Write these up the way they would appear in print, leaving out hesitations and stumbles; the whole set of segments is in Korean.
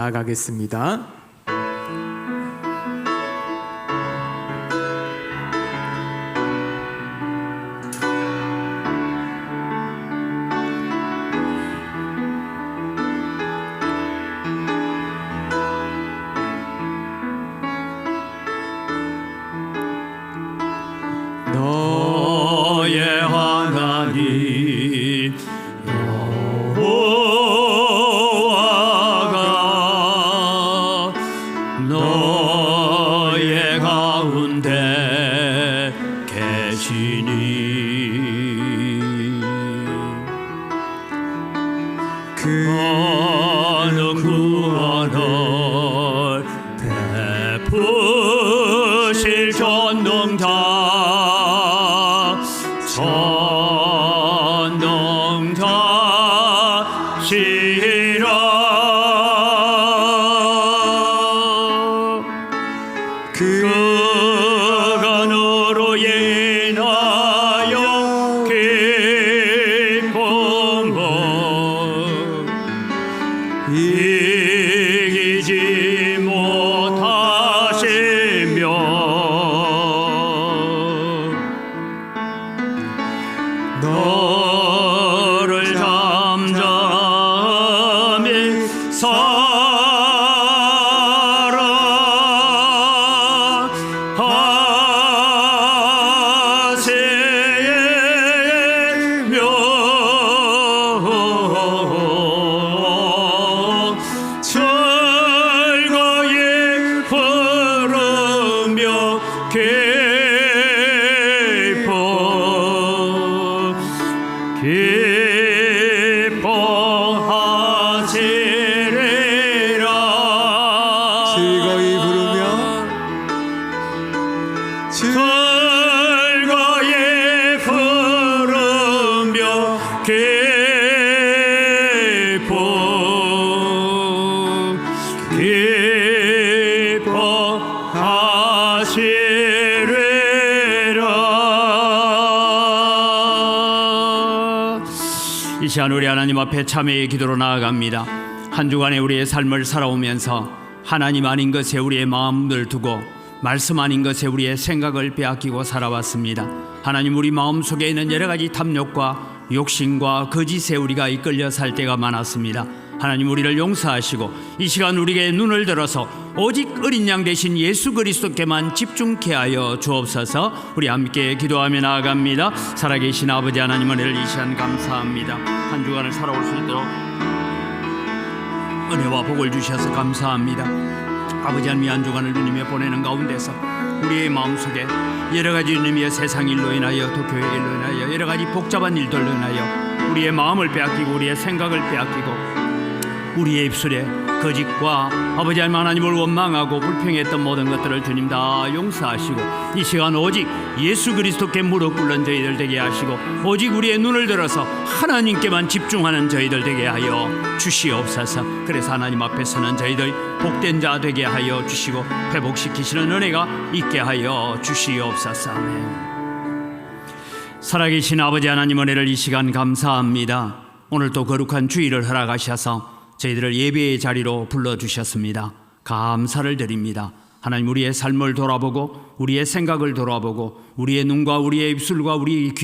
나아가겠습니다. 너의 하나님 여호와가 너의 가운데 계시니 그 어느 구원을 베푸실 전능자시라 그가 너로 인하여 기쁨을 이기지 못하시며 너를 잠잠히 즐거이 부르며 기뻐하시리라 즐거이 부르며 즐거이 부르며 기뻐하시리라. 이 시간 우리 하나님 앞에 참회의 기도로 나아갑니다. 한 주간의 우리의 삶을 살아오면서 하나님 아닌 것에 우리의 마음을 두고 말씀 아닌 것에 우리의 생각을 빼앗기고 살아왔습니다. 하나님, 우리 마음속에 있는 여러 가지 탐욕과 욕심과 거짓에 우리가 이끌려 살 때가 많았습니다. 하나님, 우리를 용서하시고 이 시간 우리에게 눈을 들어서 오직 어린 양 대신 예수 그리스도께만 집중케 하여 주옵소서. 우리 함께 기도하며 나아갑니다. 살아계신 아버지 하나님, 은혜를 이 시간 감사합니다. 한 주간을 살아올 수 있도록 은혜와 복을 주셔서 감사합니다. 아버지 하나님, 한 주간을 주님의 보내는 가운데서 우리의 마음속에 여러 가지 주님의 세상 일로 인하여 또 교회 일로 인하여 여러 가지 복잡한 일들로 인하여 우리의 마음을 빼앗기고 우리의 생각을 빼앗기고 우리의 입술에 거짓과 아버지 하나님을 원망하고 불평했던 모든 것들을 주님 다 용서하시고 이 시간 오직 예수 그리스도께 무릎 꿇는 저희들 되게 하시고 오직 우리의 눈을 들어서 하나님께만 집중하는 저희들 되게 하여 주시옵소서. 그래서 하나님 앞에 서는 저희들 복된 자 되게 하여 주시고 회복시키시는 은혜가 있게 하여 주시옵소서. 아멘. 살아계신 아버지 하나님, 은혜를 이 시간 감사합니다. 오늘 또 거룩한 주일을 허락하셔서 저희들을 예배의 자리로 불러주셨습니다. 감사를 드립니다. 하나님, 우리의 삶을 돌아보고 우리의 생각을 돌아보고 우리의 눈과 우리의 입술과 우리의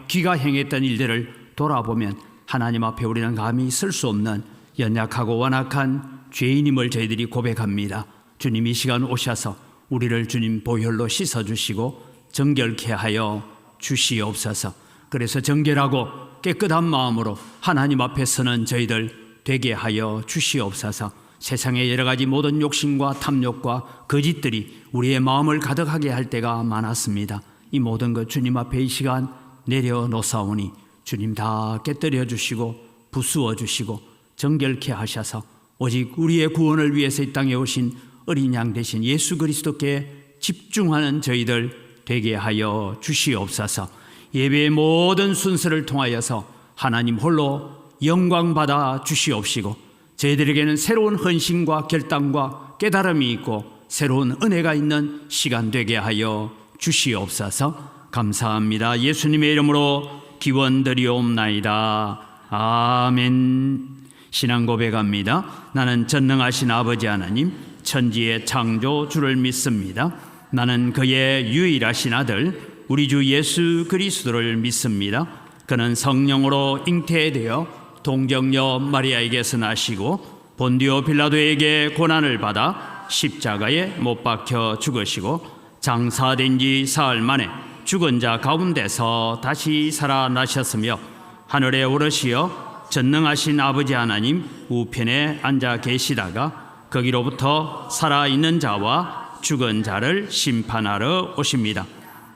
귀가 행했던 일들을 돌아보면 하나님 앞에 우리는 감히 설 수 없는 연약하고 완악한 죄인임을 저희들이 고백합니다. 주님, 이 시간 오셔서 우리를 주님 보혈로 씻어주시고 정결케 하여 주시옵소서. 그래서 정결하고 깨끗한 마음으로 하나님 앞에 서는 저희들 되게 하여 주시옵소서. 세상의 여러 가지 모든 욕심과 탐욕과 거짓들이 우리의 마음을 가득하게 할 때가 많았습니다. 이 모든 것 주님 앞에 이 시간 내려놓사오니 주님 다 깨뜨려 주시고 부수어 주시고 정결케 하셔서 오직 우리의 구원을 위해서 이 땅에 오신 어린 양 되신 예수 그리스도께 집중하는 저희들 되게 하여 주시옵소서. 예배의 모든 순서를 통하여서 하나님 홀로 영광 받아 주시옵시고 저희들에게는 새로운 헌신과 결단과 깨달음이 있고 새로운 은혜가 있는 시간 되게 하여 주시옵소서. 감사합니다. 예수님의 이름으로 기원드리옵나이다. 아멘. 신앙 고백합니다. 나는 전능하신 아버지 하나님, 천지의 창조 주를 믿습니다. 나는 그의 유일하신 아들 우리 주 예수 그리스도를 믿습니다. 그는 성령으로 잉태되어 동정녀 마리아에게서 나시고 본디오 빌라도에게 고난을 받아 십자가에 못 박혀 죽으시고 장사된 지 사흘 만에 죽은 자 가운데서 다시 살아나셨으며 하늘에 오르시어 전능하신 아버지 하나님 우편에 앉아 계시다가 거기로부터 살아있는 자와 죽은 자를 심판하러 오십니다.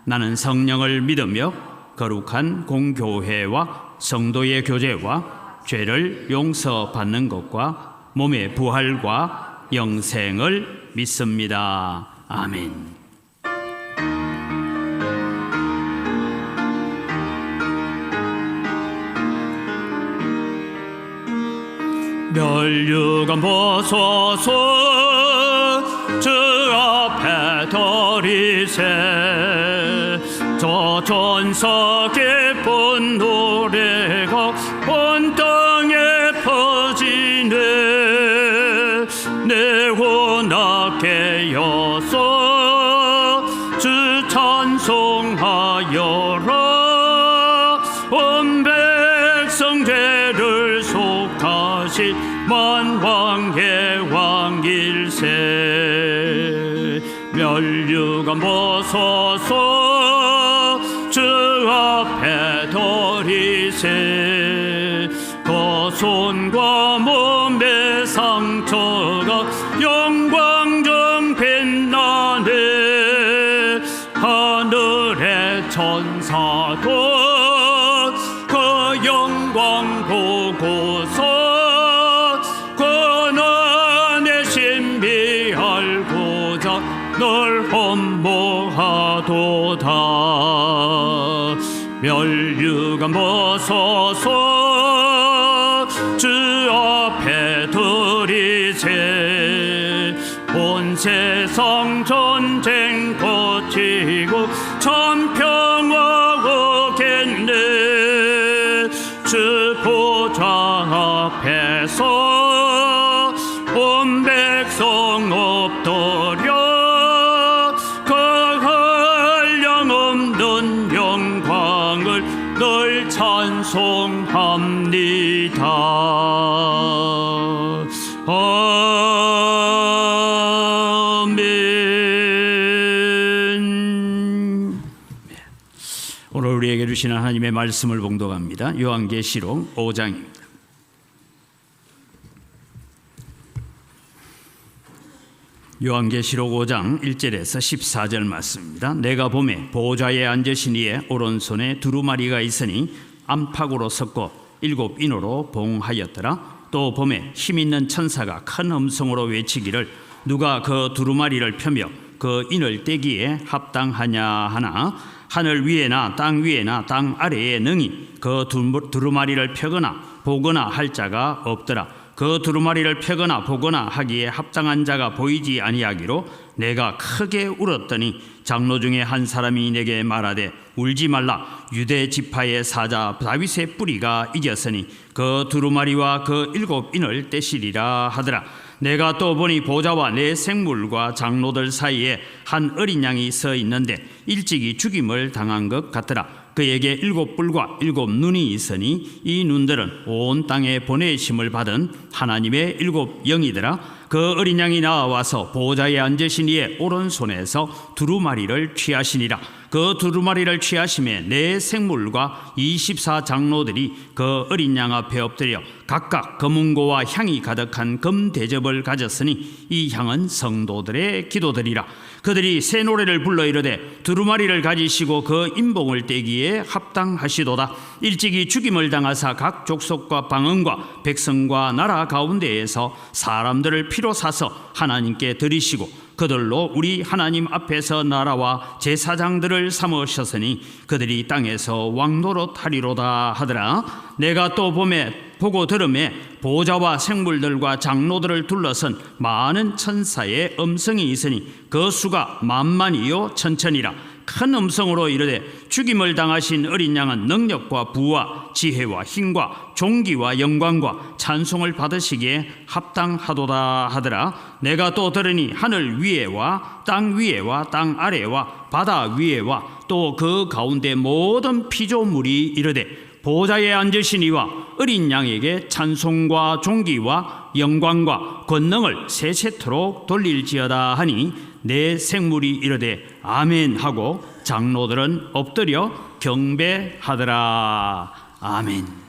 나는 성령을 믿으며 거룩한 공교회와 성도의 교제와 죄를 용서받는 것과 몸의 부활과 영생을 믿습니다. 아멘. 멸류관 보소서 주 앞에 드리세 저 전서 깊은 노래가 온 땅에 퍼지네 내 혼합게 여서 주 찬송하여라 온 백성 죄를 속하신 만왕의 왕일세 멸류관 보소서 주 앞에 드리세 그 손과 몸의 상처가 영광정 빛나네 하늘의 천사도 그 영광 보고서 고난의 신비 알고자 널 험모하도다 멸류관 보소서 주 앞에 드리세 온 세상 전쟁 거치고 참 평화 오겠네 주 보좌 앞에서 온 백성 엎드려 그 한량없는 영광을 늘 찬송합니다. 아멘. 오늘 우리에게 주시는 하나님의 말씀을 봉독합니다. 요한계시록 5장입니다. 요한계시록 5장 1절에서 14절 말씀입니다. 내가 보매 보좌에 앉으신 이의 오른손에 두루마리가 있으니 안팎으로 섰고 7인으로 봉하였더라. 또 보매 힘있는 천사가 큰 음성으로 외치기를 누가 그 두루마리를 펴며 그 인을 떼기에 합당하냐 하나 하늘 위에나 땅 위에나 땅 아래에 능히 그 두루마리를 펴거나 보거나 할 자가 없더라. 그 두루마리를 펴거나 보거나 하기에 합당한 자가 보이지 아니하기로 내가 크게 울었더니 장로 중에 한 사람이 내게 말하되 울지 말라 유대 지파의 사자 다윗의 뿌리가 이겼으니 그 두루마리와 그 7인을 떼시리라 하더라. 내가 또 보니 보좌와 내 생물과 장로들 사이에 한 어린 양이 서 있는데 일찍이 죽임을 당한 것 같더라. 그에게 7뿔과 7눈이 있으니 이 눈들은 온 땅에 보내심을 받은 하나님의 7영이더라. 그 어린 양이 나와서 보좌에 앉으신 이의 오른손에서 두루마리를 취하시니라. 그 두루마리를 취하심에 내 생물과 24장로들이 그 어린 양 앞에 엎드려 각각 검은고와 향이 가득한 금대접을 가졌으니 이 향은 성도들의 기도들이라. 그들이 새 노래를 불러 이르되 두루마리를 가지시고 그 인봉을 떼기에 합당하시도다. 일찍이 죽임을 당하사 각 족속과 방언과 백성과 나라 가운데에서 사람들을 피로 사서 하나님께 드리시고 그들로 우리 하나님 앞에서 나라와 제사장들을 삼으셨으니 그들이 땅에서 왕노릇하리로다 하더라. 내가 또 보고 들음에 보좌와 생물들과 장로들을 둘러선 많은 천사의 음성이 있으니 그 수가 만만이요 천천이라. 큰 음성으로 이르되 죽임을 당하신 어린 양은 능력과 부와 지혜와 힘과 존귀와 영광과 찬송을 받으시기에 합당하도다 하더라. 내가 또 들으니 하늘 위에와 땅 위에와 땅 아래와 바다 위에와 또 그 가운데 모든 피조물이 이르되 보좌에 앉으신 이와 어린 양에게 찬송과 존귀와 영광과 권능을 세세토록 돌릴지어다 하니 내 생물이 이르되 아멘 하고 장로들은 엎드려 경배하더라. 아멘.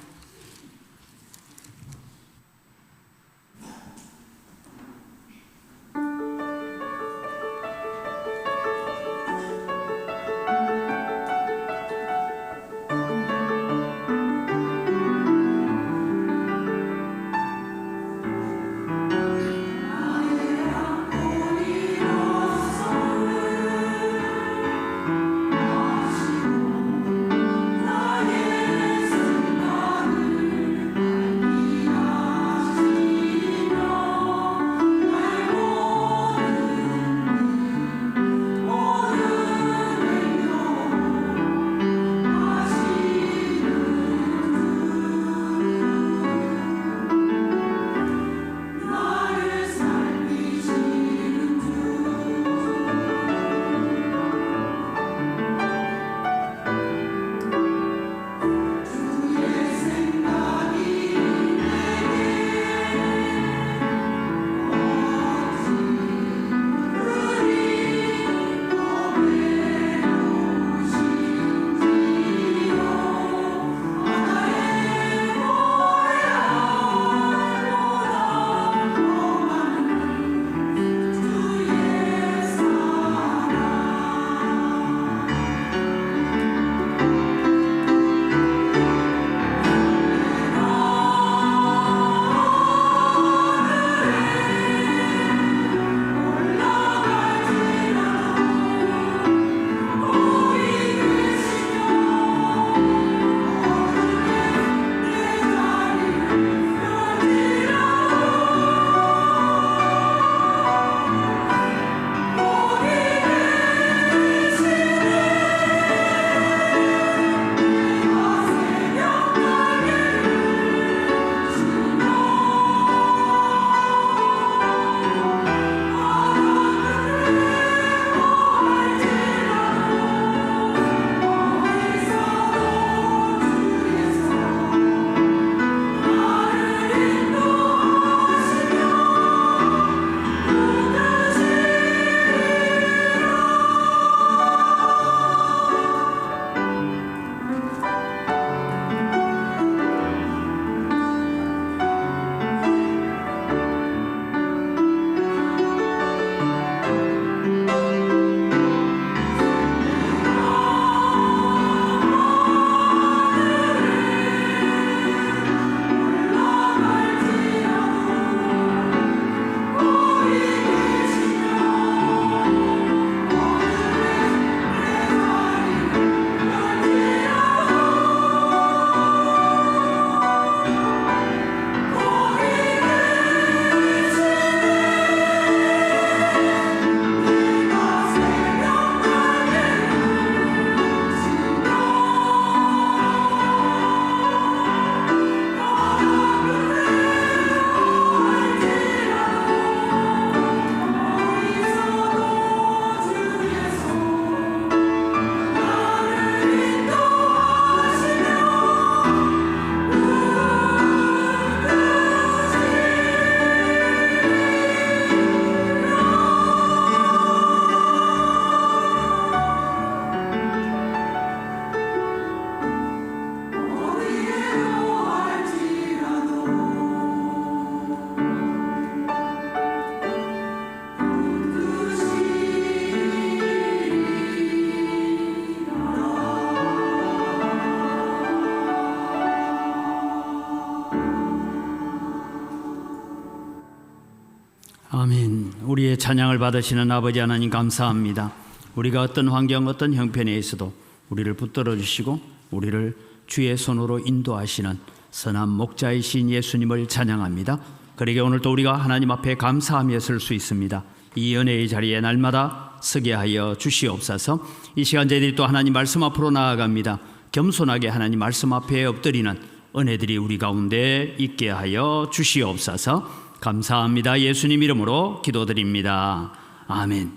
아멘. 우리의 찬양을 받으시는 아버지 하나님 감사합니다. 우리가 어떤 환경 어떤 형편에 있어도 우리를 붙들어 주시고 우리를 주의 손으로 인도하시는 선한 목자이신 예수님을 찬양합니다. 그러게 오늘도 우리가 하나님 앞에 감사하며 설 수 있습니다. 이 은혜의 자리에 날마다 서게 하여 주시옵소서. 이 시간 저희들이 또 하나님 말씀 앞으로 나아갑니다. 겸손하게 하나님 말씀 앞에 엎드리는 은혜들이 우리 가운데 있게 하여 주시옵소서. 감사합니다. 예수님 이름으로 기도드립니다. 아멘.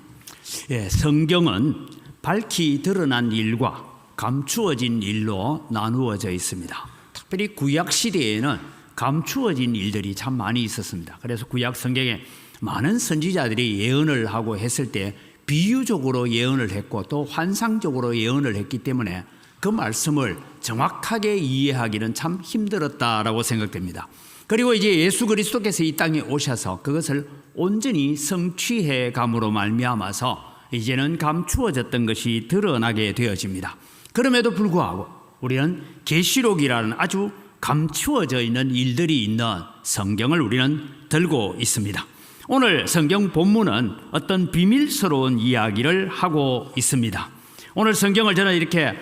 성경은 밝히 드러난 일과 감추어진 일로 나누어져 있습니다. 특별히 구약 시대에는 감추어진 일들이 참 많이 있었습니다. 그래서 구약 성경에 많은 선지자들이 예언을 하고 했을 때 비유적으로 예언을 했고 또 환상적으로 예언을 했기 때문에 그 말씀을 정확하게 이해하기는 참 힘들었다라고 생각됩니다. 그리고 이제 예수 그리스도께서 이 땅에 오셔서 그것을 온전히 성취해 감으로 말미암아서 이제는 감추어졌던 것이 드러나게 되어집니다. 그럼에도 불구하고 우리는 계시록이라는 아주 감추어져 있는 일들이 있는 성경을 우리는 들고 있습니다. 오늘 성경 본문은 어떤 비밀스러운 이야기를 하고 있습니다. 오늘 성경을 저는 이렇게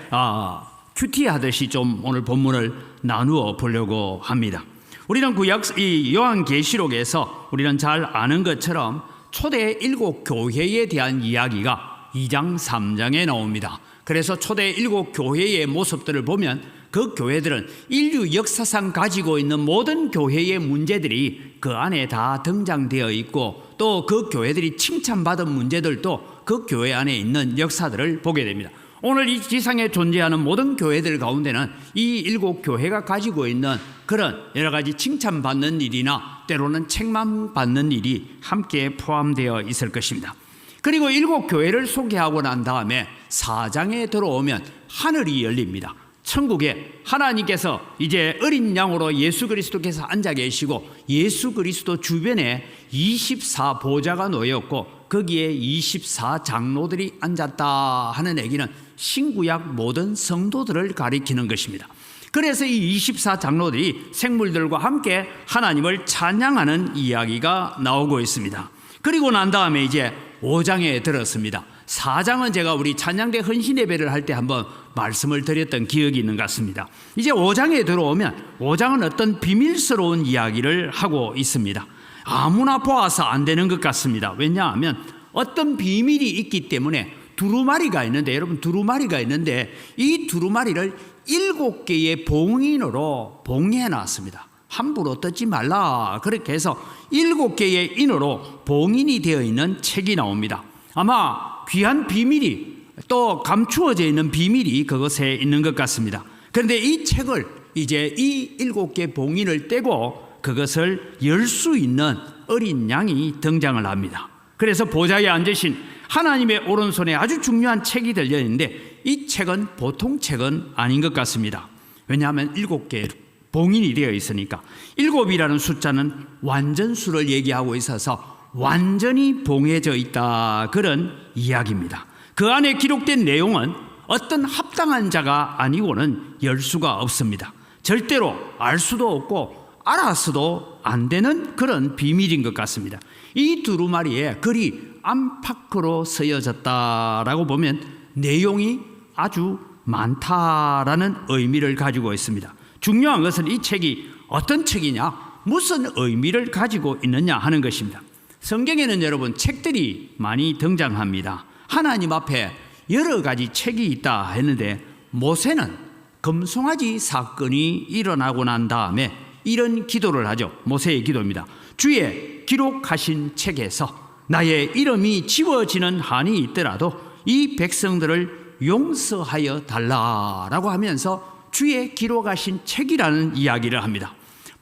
큐티하듯이 좀 오늘 본문을 나누어 보려고 합니다. 우리는 이 요한계시록에서 우리는 잘 아는 것처럼 초대 7 교회에 대한 이야기가 2장 3장에 나옵니다. 그래서 초대 7 교회의 모습들을 보면 그 교회들은 인류 역사상 가지고 있는 모든 교회의 문제들이 그 안에 다 등장되어 있고 또 그 교회들이 칭찬받은 문제들도 그 교회 안에 있는 역사들을 보게 됩니다. 오늘 이 지상에 존재하는 모든 교회들 가운데는 이 7 교회가 가지고 있는 그런 여러 가지 칭찬받는 일이나 때로는 책망받는 일이 함께 포함되어 있을 것입니다. 그리고 7 교회를 소개하고 난 다음에 4장에 들어오면 하늘이 열립니다. 천국에 하나님께서 이제 어린 양으로 예수 그리스도께서 앉아 계시고 예수 그리스도 주변에 24보좌가 놓였고 거기에 24장로들이 앉았다 하는 얘기는 신구약 모든 성도들을 가리키는 것입니다. 그래서 이 24장로들이 생물들과 함께 하나님을 찬양하는 이야기가 나오고 있습니다. 그리고 난 다음에 이제 5장에 들었습니다. 4장은 제가 우리 찬양대 헌신 예배를 할 때 한번 말씀을 드렸던 기억이 있는 것 같습니다. 이제 5장에 들어오면 5장은 어떤 비밀스러운 이야기를 하고 있습니다. 아무나 보아서 안 되는 것 같습니다. 왜냐하면 어떤 비밀이 있기 때문에 두루마리가 있는데 여러분 두루마리가 있는데 이 두루마리를 7개의 봉인으로 봉해 놨습니다. 함부로 뜯지 말라 그렇게 해서 7개의 인으로 봉인이 되어 있는 책이 나옵니다. 아마 귀한 비밀이 또 감추어져 있는 비밀이 그것에 있는 것 같습니다. 그런데 이 책을 이제 이 7개 봉인을 떼고 그것을 열 수 있는 어린 양이 등장을 합니다. 그래서 보좌에 앉으신 하나님의 오른손에 아주 중요한 책이 들려있는데 이 책은 보통 책은 아닌 것 같습니다. 왜냐하면 7개 봉인이 되어 있으니까 7이라는 숫자는 완전수를 얘기하고 있어서 완전히 봉해져 있다 그런 이야기입니다. 그 안에 기록된 내용은 어떤 합당한 자가 아니고는 열 수가 없습니다. 절대로 알 수도 없고 알아서도 안 되는 그런 비밀인 것 같습니다. 이 두루마리에 글이 안팎으로 쓰여졌다라고 보면 내용이 아주 많다라는 의미를 가지고 있습니다. 중요한 것은 이 책이 어떤 책이냐, 무슨 의미를 가지고 있느냐 하는 것입니다. 성경에는 여러분 책들이 많이 등장합니다. 하나님 앞에 여러 가지 책이 있다 했는데 모세는 금송아지 사건이 일어나고 난 다음에 이런 기도를 하죠. 모세의 기도입니다. 주의 기록하신 책에서 나의 이름이 지워지는 한이 있더라도 이 백성들을 용서하여 달라라고 하면서 주의 기록하신 책이라는 이야기를 합니다.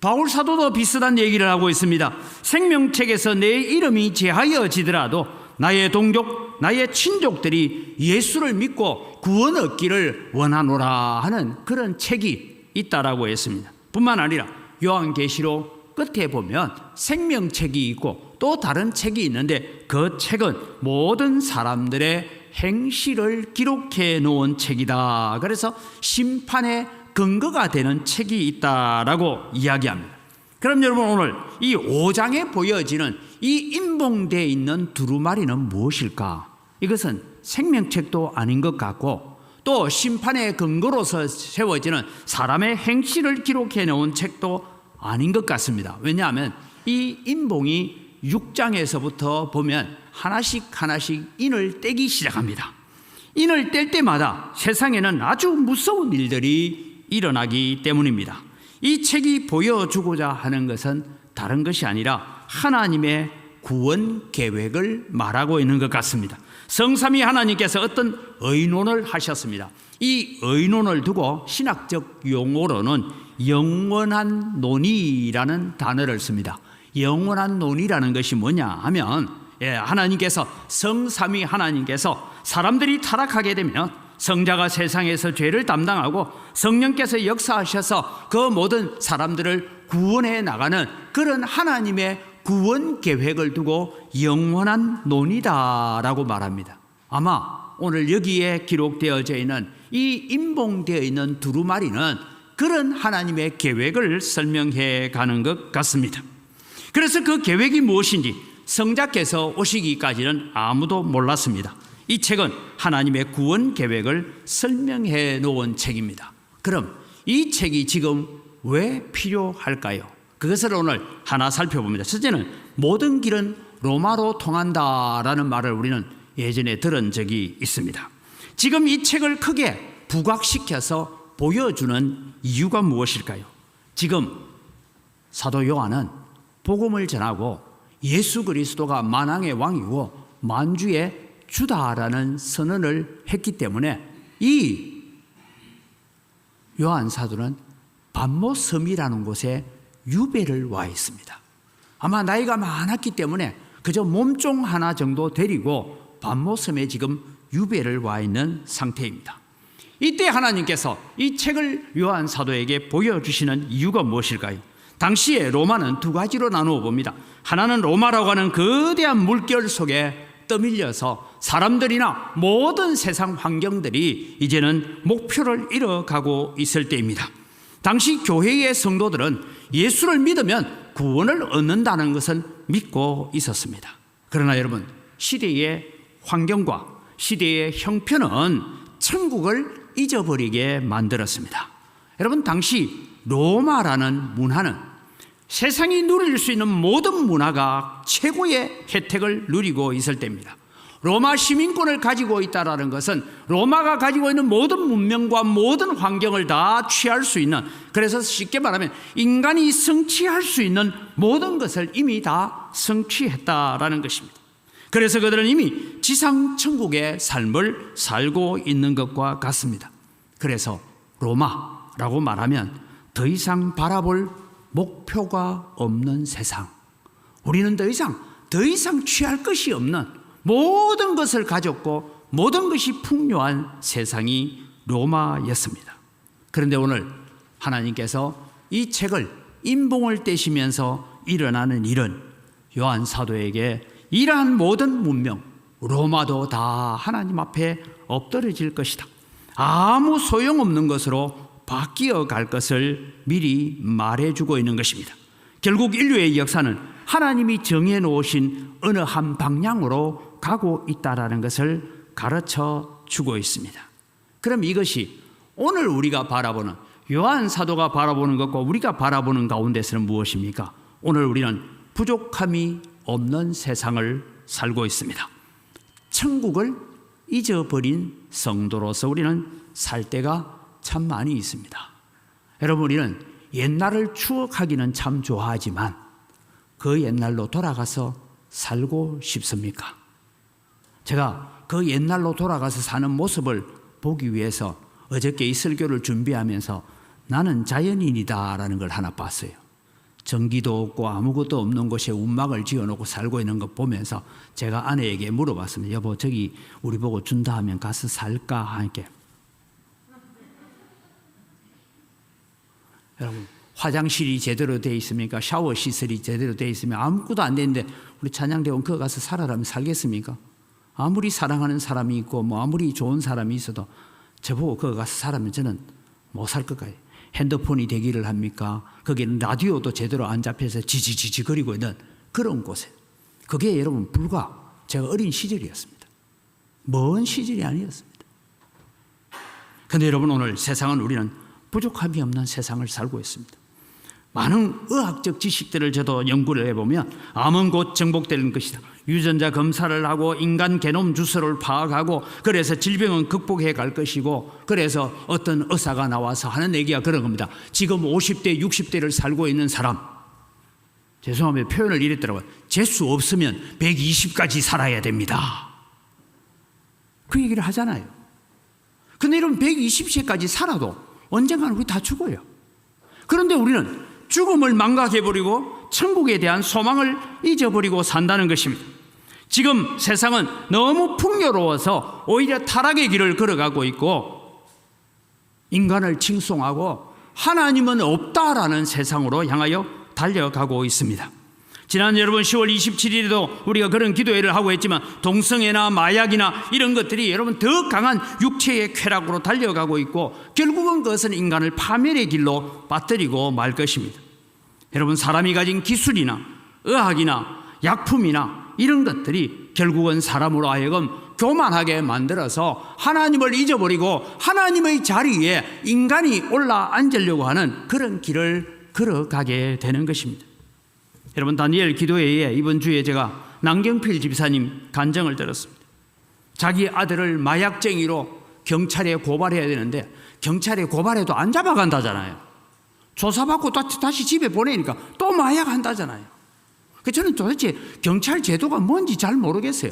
바울 사도도 비슷한 얘기를 하고 있습니다. 생명책에서 내 이름이 제하여지더라도 나의 동족, 나의 친족들이 예수를 믿고 구원 얻기를 원하노라 하는 그런 책이 있다라고 했습니다. 뿐만 아니라 요한계시록 끝에 보면 생명책이 있고 또 다른 책이 있는데 그 책은 모든 사람들의 행실을 기록해 놓은 책이다. 그래서 심판의 근거가 되는 책이 있다라고 이야기합니다. 그럼 여러분 오늘 이 5장에 보여지는 이 인봉되어 있는 두루마리는 무엇일까? 이것은 생명책도 아닌 것 같고 또 심판의 근거로서 세워지는 사람의 행실을 기록해 놓은 책도 아닌 것 같습니다. 왜냐하면 이 인봉이 6장에서부터 보면 하나씩 인을 떼기 시작합니다. 인을 뗄 때마다 세상에는 아주 무서운 일들이 일어나기 때문입니다. 이 책이 보여주고자 하는 것은 다른 것이 아니라 하나님의 구원 계획을 말하고 있는 것 같습니다. 성삼위 하나님께서 어떤 의논을 하셨습니다. 이 의논을 두고 신학적 용어로는 영원한 논의라는 단어를 씁니다. 영원한 논의라는 것이 뭐냐 하면 하나님께서 성삼위 하나님께서 사람들이 타락하게 되면 성자가 세상에서 죄를 담당하고 성령께서 역사하셔서 그 모든 사람들을 구원해 나가는 그런 하나님의 구원 계획을 두고 영원한 논의다라고 말합니다. 아마 오늘 여기에 기록되어져 있는 이 인봉되어 있는 두루마리는 그런 하나님의 계획을 설명해 가는 것 같습니다. 그래서 그 계획이 무엇인지 성자께서 오시기까지는 아무도 몰랐습니다. 이 책은 하나님의 구원 계획을 설명해 놓은 책입니다. 그럼 이 책이 지금 왜 필요할까요? 그것을 오늘 하나 살펴봅니다. 첫째는 모든 길은 로마로 통한다라는 말을 우리는 예전에 들은 적이 있습니다. 지금 이 책을 크게 부각시켜서 보여주는 이유가 무엇일까요? 지금 사도 요한은 복음을 전하고 예수 그리스도가 만왕의 왕이고 만주의 주다라는 선언을 했기 때문에 이 요한 사도는 patmos 섬이라는 곳에 유배를 와 있습니다. 아마 나이가 많았기 때문에 그저 몸종 하나 정도 데리고 patmos 섬에 지금 유배를 와 있는 상태입니다. 이때 하나님께서 이 책을 요한 사도에게 보여주시는 이유가 무엇일까요? 당시에 로마는 두 가지로 나누어 봅니다. 하나는 로마라고 하는 거대한 물결 속에 떠밀려서 사람들이나 모든 세상 환경들이 이제는 목표를 잃어가고 있을 때입니다. 당시 교회의 성도들은 예수를 믿으면 구원을 얻는다는 것을 믿고 있었습니다. 그러나 여러분, 시대의 환경과 시대의 형편은 천국을 잊어버리게 만들었습니다. 여러분, 당시 로마라는 문화는 세상이 누릴 수 있는 모든 문화가 최고의 혜택을 누리고 있을 때입니다. 로마 시민권을 가지고 있다는 것은 로마가 가지고 있는 모든 문명과 모든 환경을 다 취할 수 있는, 그래서 쉽게 말하면 인간이 성취할 수 있는 모든 것을 이미 다 성취했다라는 것입니다. 그래서 그들은 이미 지상 천국의 삶을 살고 있는 것과 같습니다. 그래서 로마라고 말하면 더 이상 바라볼 목표가 없는 세상, 우리는 더 이상 취할 것이 없는 모든 것을 가졌고 모든 것이 풍요한 세상이 로마였습니다. 그런데 오늘 하나님께서 이 책을 인봉을 떼시면서 일어나는 일은 요한 사도에게 이러한 모든 문명, 로마도 다 하나님 앞에 엎드러질 것이다, 아무 소용없는 것으로 바뀌어 갈 것을 미리 말해주고 있는 것입니다. 결국 인류의 역사는 하나님이 정해 놓으신 어느 한 방향으로 가고 있다는 것을 가르쳐 주고 있습니다. 그럼 이것이 오늘 우리가 바라보는, 요한 사도가 바라보는 것과 우리가 바라보는 가운데서는 무엇입니까? 오늘 우리는 부족함이 없는 세상을 살고 있습니다. 천국을 잊어버린 성도로서 우리는 살 때가 참 많이 있습니다. 여러분, 우리는 옛날을 추억하기는 참 좋아하지만 그 옛날로 돌아가서 살고 싶습니까? 제가 그 옛날로 돌아가서 사는 모습을 보기 위해서 어저께 이 설교를 준비하면서 나는 자연인이다라는 걸 하나 봤어요. 전기도 없고 아무것도 없는 곳에 움막을 지어놓고 살고 있는 것 보면서 제가 아내에게 물어봤습니다. 여보, 저기 우리 보고 준다 하면 가서 살까? 하니까 여러분, 화장실이 제대로 되어 있습니까? 샤워 시설이 제대로 되어 있으면 아무것도 안 되는데 우리 찬양대원 그거 가서 살아라면 살겠습니까? 아무리 사랑하는 사람이 있고 아무리 좋은 사람이 있어도 저보고 그거 가서 살아면 저는 못 살 것 같아요. 핸드폰이 대기를 합니까? 거기는 라디오도 제대로 안 잡혀서 지지지지 거리고 있는 그런 곳에, 그게 여러분 불과 제가 어린 시절이었습니다. 먼 시절이 아니었습니다. 그런데 여러분, 오늘 세상은, 우리는 부족함이 없는 세상을 살고 있습니다. 많은 의학적 지식들을 저도 연구를 해보면 암은 곧 정복되는 것이다. 유전자 검사를 하고 인간 게놈 주소를 파악하고 그래서 질병은 극복해 갈 것이고, 그래서 어떤 의사가 나와서 하는 얘기가 그런 겁니다. 지금 50대 60대를 살고 있는 사람, 죄송합니다, 표현을 이랬더라고요. 재수 없으면 120까지 살아야 됩니다. 그 얘기를 하잖아요. 근데 여러분, 120세까지 살아도 언젠가는 우리 다 죽어요. 그런데 우리는 죽음을 망각해버리고 천국에 대한 소망을 잊어버리고 산다는 것입니다. 지금 세상은 너무 풍요로워서 오히려 타락의 길을 걸어가고 있고, 인간을 칭송하고 하나님은 없다라는 세상으로 향하여 달려가고 있습니다. 지난 여러분 10월 27일에도 우리가 그런 기도회를 하고 했지만, 동성애나 마약이나 이런 것들이 여러분 더 강한 육체의 쾌락으로 달려가고 있고, 결국은 그것은 인간을 파멸의 길로 빠뜨리고 말 것입니다. 여러분, 사람이 가진 기술이나 의학이나 약품이나 이런 것들이 결국은 사람으로 하여금 교만하게 만들어서 하나님을 잊어버리고 하나님의 자리에 인간이 올라앉으려고 하는 그런 길을 걸어가게 되는 것입니다. 여러분, 다니엘 기도회에 이번 주에 제가 남경필 집사님 간증을 들었습니다. 자기 아들을 마약쟁이로 경찰에 고발해야 되는데 경찰에 고발해도 안 잡아간다잖아요. 조사받고 다시 집에 보내니까 또 마약한다잖아요. 저는 도대체 경찰 제도가 뭔지 잘 모르겠어요.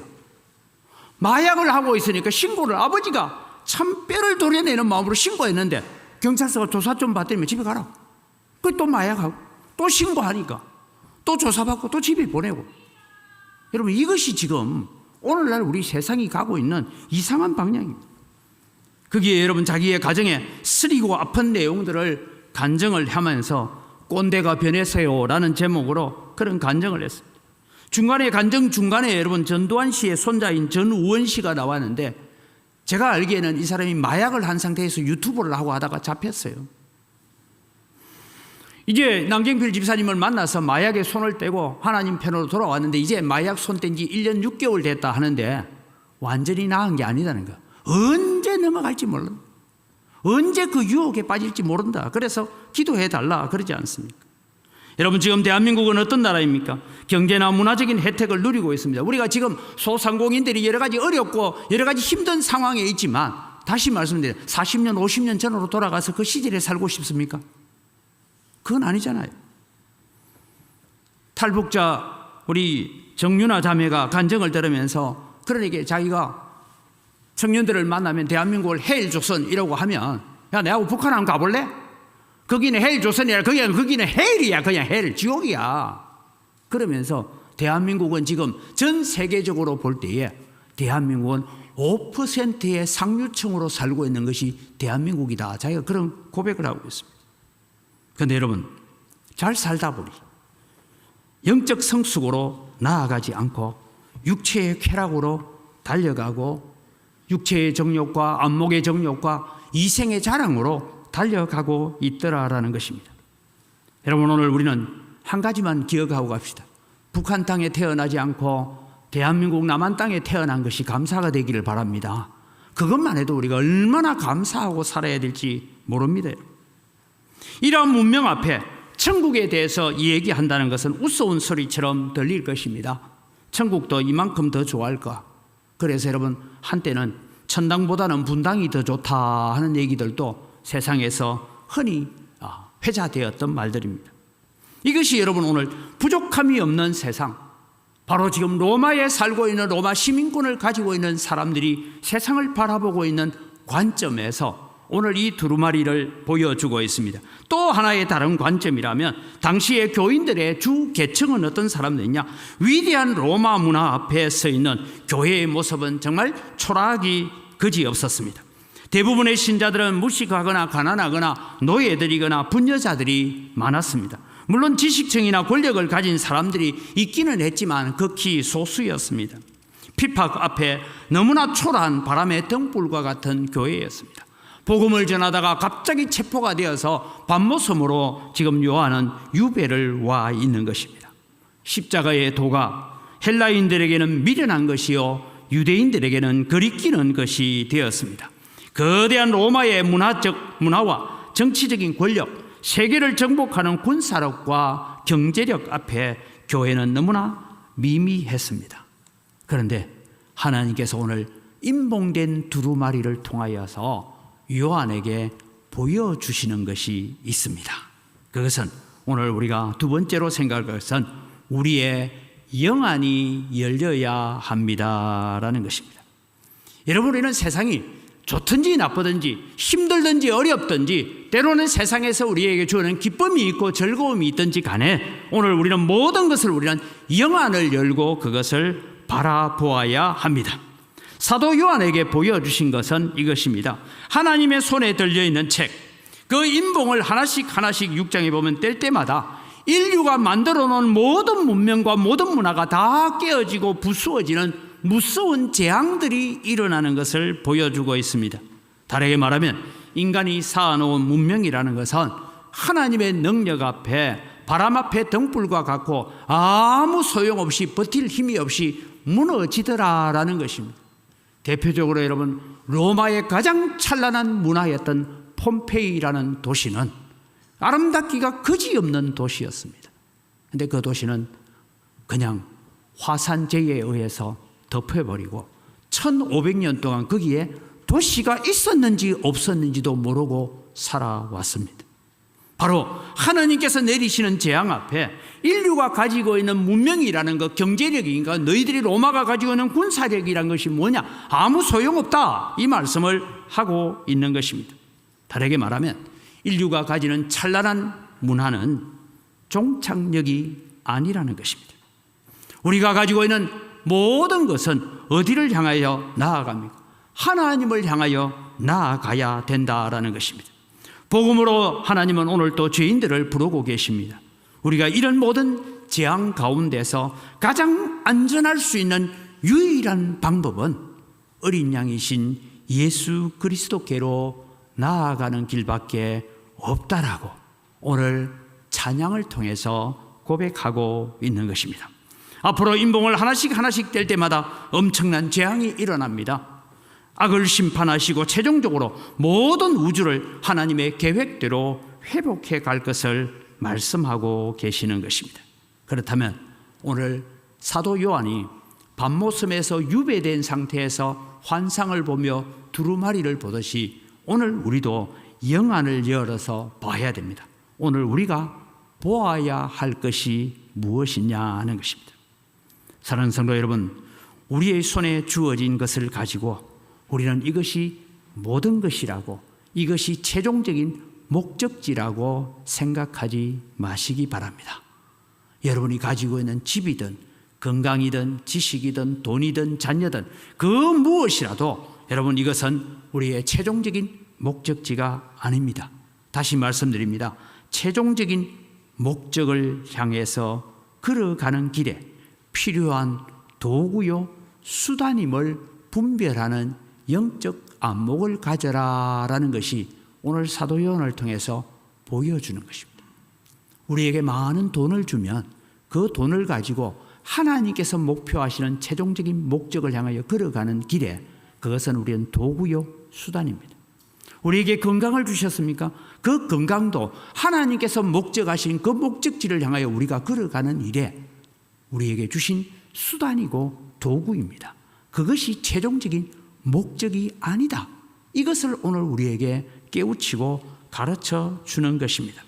마약을 하고 있으니까 신고를, 아버지가 참 뼈를 도려내는 마음으로 신고했는데 경찰서가 조사 좀 받더니 집에 가라. 또 마약하고 또 신고하니까 또 조사받고 또 집에 보내고. 여러분, 이것이 지금 오늘날 우리 세상이 가고 있는 이상한 방향입니다. 거기에 여러분 자기의 가정에 쓰리고 아픈 내용들을 간증을 하면서 꼰대가 변했어요 라는 제목으로 그런 간증을 했습니다. 간증 중간에 여러분 전두환 씨의 손자인 전우원 씨가 나왔는데, 제가 알기에는 이 사람이 마약을 한 상태에서 유튜브를 하고 하다가 잡혔어요. 이제 남경필 집사님을 만나서 마약에 손을 떼고 하나님 편으로 돌아왔는데, 이제 마약 손 뗀 지 1년 6개월 됐다 하는데 완전히 나은 게 아니다는 거. 언제 넘어갈지 모른다. 언제 그 유혹에 빠질지 모른다. 그래서 기도해달라 그러지 않습니까? 여러분, 지금 대한민국은 어떤 나라입니까? 경제나 문화적인 혜택을 누리고 있습니다. 우리가 지금 소상공인들이 여러 가지 어렵고 여러 가지 힘든 상황에 있지만, 다시 말씀드려요, 40년 50년 전으로 돌아가서 그 시절에 살고 싶습니까? 그건 아니잖아요. 탈북자 우리 정윤아 자매가 간증을 들으면서 그러니까 자기가 청년들을 만나면 대한민국을 헬조선이라고 하면, 야, 내하고 북한 한번 가볼래? 거기는 헬조선이야. 거기는 헬이야. 그냥 헬, 지옥이야. 그러면서 대한민국은 지금 전 세계적으로 볼 때에 대한민국은 5%의 상류층으로 살고 있는 것이 대한민국이다. 자기가 그런 고백을 하고 있습니다. 그런데 여러분, 잘 살다 보니 영적 성숙으로 나아가지 않고 육체의 쾌락으로 달려가고, 육체의 정욕과 안목의 정욕과 이생의 자랑으로 달려가고 있더라라는 것입니다. 여러분, 오늘 우리는 한 가지만 기억하고 갑시다. 북한 땅에 태어나지 않고 대한민국 남한 땅에 태어난 것이 감사가 되기를 바랍니다. 그것만 해도 우리가 얼마나 감사하고 살아야 될지 모릅니다. 이러한 문명 앞에 천국에 대해서 얘기한다는 것은 우스운 소리처럼 들릴 것입니다. 천국도 이만큼 더 좋아할까? 그래서 여러분, 한때는 천당보다는 분당이 더 좋다 하는 얘기들도 세상에서 흔히 회자되었던 말들입니다. 이것이 여러분 오늘 부족함이 없는 세상, 바로 지금 로마에 살고 있는 로마 시민권을 가지고 있는 사람들이 세상을 바라보고 있는 관점에서 오늘 이 두루마리를 보여주고 있습니다. 또 하나의 다른 관점이라면, 당시의 교인들의 주 계층은 어떤 사람들이냐? 위대한 로마 문화 앞에 서 있는 교회의 모습은 정말 초라하기 그지없었습니다. 대부분의 신자들은 무식하거나 가난하거나 노예들이거나 분여자들이 많았습니다. 물론 지식층이나 권력을 가진 사람들이 있기는 했지만 극히 소수였습니다. 핍박 앞에 너무나 초라한 바람의 등불과 같은 교회였습니다. 복음을 전하다가 갑자기 체포가 되어서 밤모섬으로 지금 요한은 유배를 와 있는 것입니다. 십자가의 도가 헬라인들에게는 미련한 것이요 유대인들에게는 거리끼는 것이 되었습니다. 거대한 로마의 문화와 정치적인 권력, 세계를 정복하는 군사력과 경제력 앞에 교회는 너무나 미미했습니다. 그런데 하나님께서 오늘 임봉된 두루마리를 통하여서 요한에게 보여주시는 것이 있습니다. 그것은 오늘 우리가 두 번째로 생각할 것은 우리의 영안이 열려야 합니다라는 것입니다. 여러분, 우리는 세상이 좋든지 나쁘든지 힘들든지 어렵든지 때로는 세상에서 우리에게 주는 기쁨이 있고 즐거움이 있든지 간에 오늘 우리는 모든 것을 우리는 영안을 열고 그것을 바라보아야 합니다. 사도 요한에게 보여주신 것은 이것입니다. 하나님의 손에 들려있는 책, 그 인봉을 하나씩 6장에 보면 뗄 때마다 인류가 만들어 놓은 모든 문명과 모든 문화가 다 깨어지고 부수어지는 무서운 재앙들이 일어나는 것을 보여주고 있습니다. 다르게 말하면 인간이 쌓아놓은 문명이라는 것은 하나님의 능력 앞에 바람 앞에 등불과 같고 아무 소용없이 버틸 힘이 없이 무너지더라라는 것입니다. 대표적으로 여러분, 로마의 가장 찬란한 문화였던 폼페이라는 도시는 아름답기가 그지없는 도시였습니다. 그런데 그 도시는 그냥 화산재해에 의해서 덮여버리고 1500년 동안 거기에 도시가 있었는지 없었는지도 모르고 살아왔습니다. 바로 하나님께서 내리시는 재앙 앞에 인류가 가지고 있는 문명이라는 것, 경제력인가, 너희들이 로마가 가지고 있는 군사력이라는 것이 뭐냐, 아무 소용없다, 이 말씀을 하고 있는 것입니다. 다르게 말하면 인류가 가지는 찬란한 문화는 종착역이 아니라는 것입니다. 우리가 가지고 있는 모든 것은 어디를 향하여 나아갑니까? 하나님을 향하여 나아가야 된다라는 것입니다. 복음으로 하나님은 오늘 또 죄인들을 부르고 계십니다. 우리가 이런 모든 재앙 가운데서 가장 안전할 수 있는 유일한 방법은 어린 양이신 예수 그리스도께로 나아가는 길밖에 없다라고 오늘 찬양을 통해서 고백하고 있는 것입니다. 앞으로 인봉을 하나씩 뗄 때마다 엄청난 재앙이 일어납니다. 악을 심판하시고 최종적으로 모든 우주를 하나님의 계획대로 회복해 갈 것을 말씀하고 계시는 것입니다. 그렇다면 오늘 사도 요한이 밤모섬에서 유배된 상태에서 환상을 보며 두루마리를 보듯이 오늘 우리도 영안을 열어서 봐야 됩니다. 오늘 우리가 보아야 할 것이 무엇이냐 하는 것입니다. 사랑하는 성도 여러분, 우리의 손에 주어진 것을 가지고 우리는 이것이 모든 것이라고, 이것이 최종적인 목적지라고 생각하지 마시기 바랍니다. 여러분이 가지고 있는 집이든 건강이든 지식이든 돈이든 자녀든 그 무엇이라도 여러분, 이것은 우리의 최종적인 목적지가 아닙니다. 다시 말씀드립니다. 최종적인 목적을 향해서 걸어가는 길에 필요한 도구요 수단임을 분별하는 영적 안목을 가져라라는 것이 오늘 사도 요한을 통해서 보여주는 것입니다. 우리에게 많은 돈을 주면 그 돈을 가지고 하나님께서 목표하시는 최종적인 목적을 향하여 걸어가는 길에 그것은 우리는 도구요 수단입니다. 우리에게 건강을 주셨습니까? 그 건강도 하나님께서 목적하신 그 목적지를 향하여 우리가 걸어가는 일에 우리에게 주신 수단이고 도구입니다. 그것이 최종적인 목적이 아니다. 이것을 오늘 우리에게 깨우치고 가르쳐 주는 것입니다.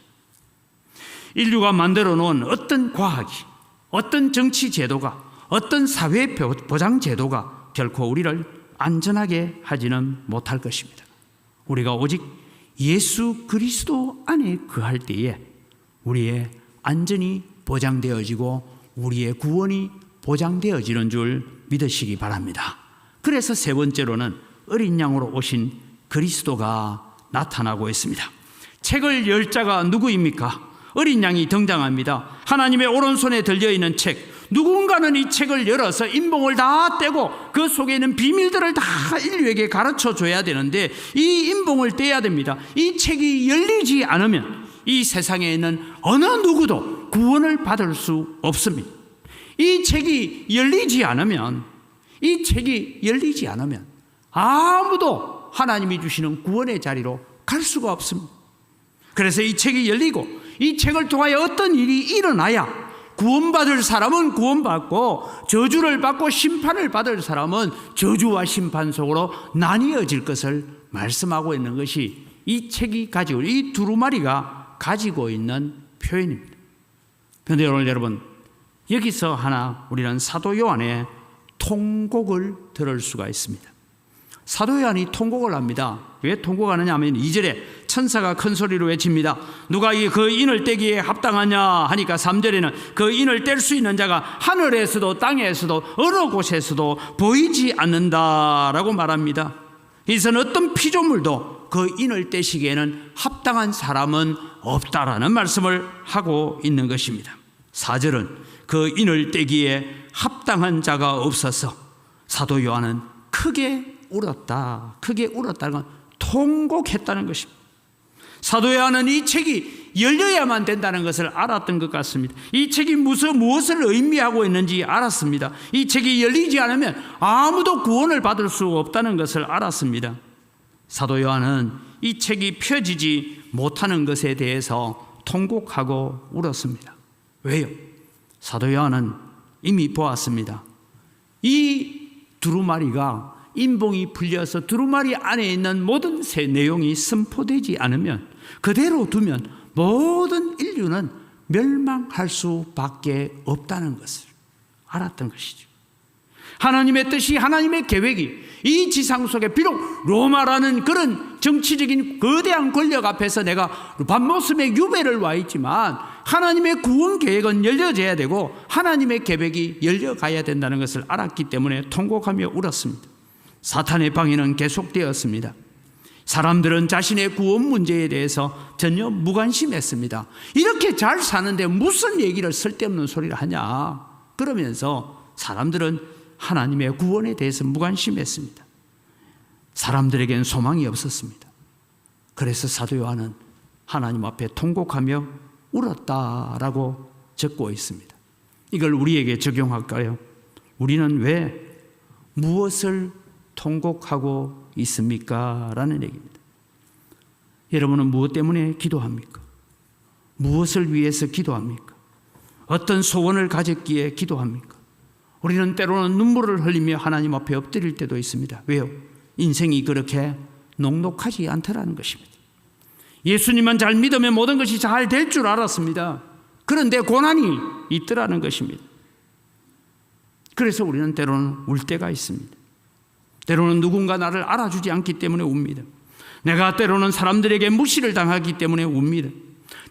인류가 만들어 놓은 어떤 과학이, 어떤 정치 제도가, 어떤 사회 보장 제도가 결코 우리를 안전하게 하지는 못할 것입니다. 우리가 오직 예수 그리스도 안에 거할 때에 우리의 안전이 보장되어지고 우리의 구원이 보장되어지는 줄 믿으시기 바랍니다. 그래서 세 번째로는 어린 양으로 오신 그리스도가 나타나고 있습니다. 책을 열 자가 누구입니까? 어린 양이 등장합니다. 하나님의 오른손에 들려있는 책, 누군가는 이 책을 열어서 인봉을 다 떼고 그 속에 있는 비밀들을 다 인류에게 가르쳐 줘야 되는데 이 인봉을 떼야 됩니다. 이 책이 열리지 않으면 이 세상에 있는 어느 누구도 구원을 받을 수 없습니다. 이 책이 열리지 않으면 아무도 하나님이 주시는 구원의 자리로 갈 수가 없습니다. 그래서 이 책이 열리고 이 책을 통하여 어떤 일이 일어나야 구원받을 사람은 구원받고 저주를 받고 심판을 받을 사람은 저주와 심판 속으로 나뉘어질 것을 말씀하고 있는 것이 이 책이 가지고, 이 두루마리가 가지고 있는 표현입니다. 그런데 오늘 여러분, 여기서 하나 우리는 사도 요한의 통곡을 들을 수가 있습니다. 사도 요한이 통곡을 합니다. 왜 통곡하느냐 하면 2절에 천사가 큰 소리로 외칩니다. 누가 그 인을 떼기에 합당하냐 하니까 3절에는 그 인을 뗄 수 있는 자가 하늘에서도 땅에서도 어느 곳에서도 보이지 않는다라고 말합니다. 이것은 어떤 피조물도 그 인을 떼시기에는 합당한 사람은 없다라는 말씀을 하고 있는 것입니다. 4절은 그 인을 떼기에 합당한 자가 없어서 사도 요한은 크게 울었다. 크게 울었다는 건 통곡했다는 것입니다. 사도 요한은 이 책이 열려야만 된다는 것을 알았던 것 같습니다. 이 책이 무엇을 의미하고 있는지 알았습니다. 이 책이 열리지 않으면 아무도 구원을 받을 수 없다는 것을 알았습니다. 사도 요한은 이 책이 펴지지 못하는 것에 대해서 통곡하고 울었습니다. 왜요? 사도 요한은 이미 보았습니다. 이 두루마리가 인봉이 풀려서 두루마리 안에 있는 모든 내용이 선포되지 않으면, 그대로 두면 모든 인류는 멸망할 수밖에 없다는 것을 알았던 것이죠. 하나님의 뜻이, 하나님의 계획이 이 지상 속에 비록 로마라는 그런 정치적인 거대한 권력 앞에서 내가 밤모습의 유배를 와 있지만 하나님의 구원 계획은 열려져야 되고 하나님의 계획이 열려가야 된다는 것을 알았기 때문에 통곡하며 울었습니다. 사탄의 방해는 계속되었습니다. 사람들은 자신의 구원 문제에 대해서 전혀 무관심했습니다. 이렇게 잘 사는데 무슨 얘기를 쓸데없는 소리를 하냐, 그러면서 사람들은 하나님의 구원에 대해서 무관심했습니다. 사람들에겐 소망이 없었습니다. 그래서 사도 요한은 하나님 앞에 통곡하며 울었다라고 적고 있습니다. 이걸 우리에게 적용할까요? 우리는 왜 무엇을 통곡하고 있습니까? 라는 얘기입니다. 여러분은 무엇 때문에 기도합니까? 무엇을 위해서 기도합니까? 어떤 소원을 가졌기에 기도합니까? 우리는 때로는 눈물을 흘리며 하나님 앞에 엎드릴 때도 있습니다. 왜요? 인생이 그렇게 녹록하지 않더라는 것입니다. 예수님만 잘 믿으면 모든 것이 잘 될 줄 알았습니다. 그런데 고난이 있더라는 것입니다. 그래서 우리는 때로는 울 때가 있습니다. 때로는 누군가 나를 알아주지 않기 때문에 웁니다. 내가 때로는 사람들에게 무시를 당하기 때문에 웁니다.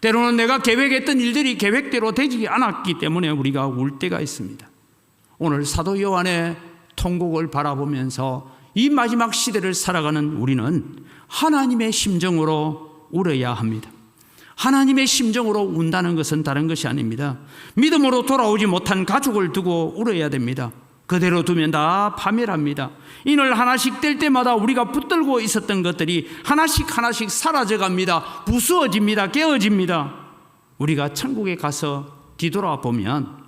때로는 내가 계획했던 일들이 계획대로 되지 않았기 때문에 우리가 울 때가 있습니다. 오늘 사도 요한의 통곡을 바라보면서 이 마지막 시대를 살아가는 우리는 하나님의 심정으로 울어야 합니다. 하나님의 심정으로 운다는 것은 다른 것이 아닙니다. 믿음으로 돌아오지 못한 가족을 두고 울어야 됩니다. 그대로 두면 다 파멸합니다. 인을 하나씩 뗄 때마다 우리가 붙들고 있었던 것들이 하나씩 사라져갑니다. 부수어집니다. 깨어집니다. 우리가 천국에 가서 뒤돌아보면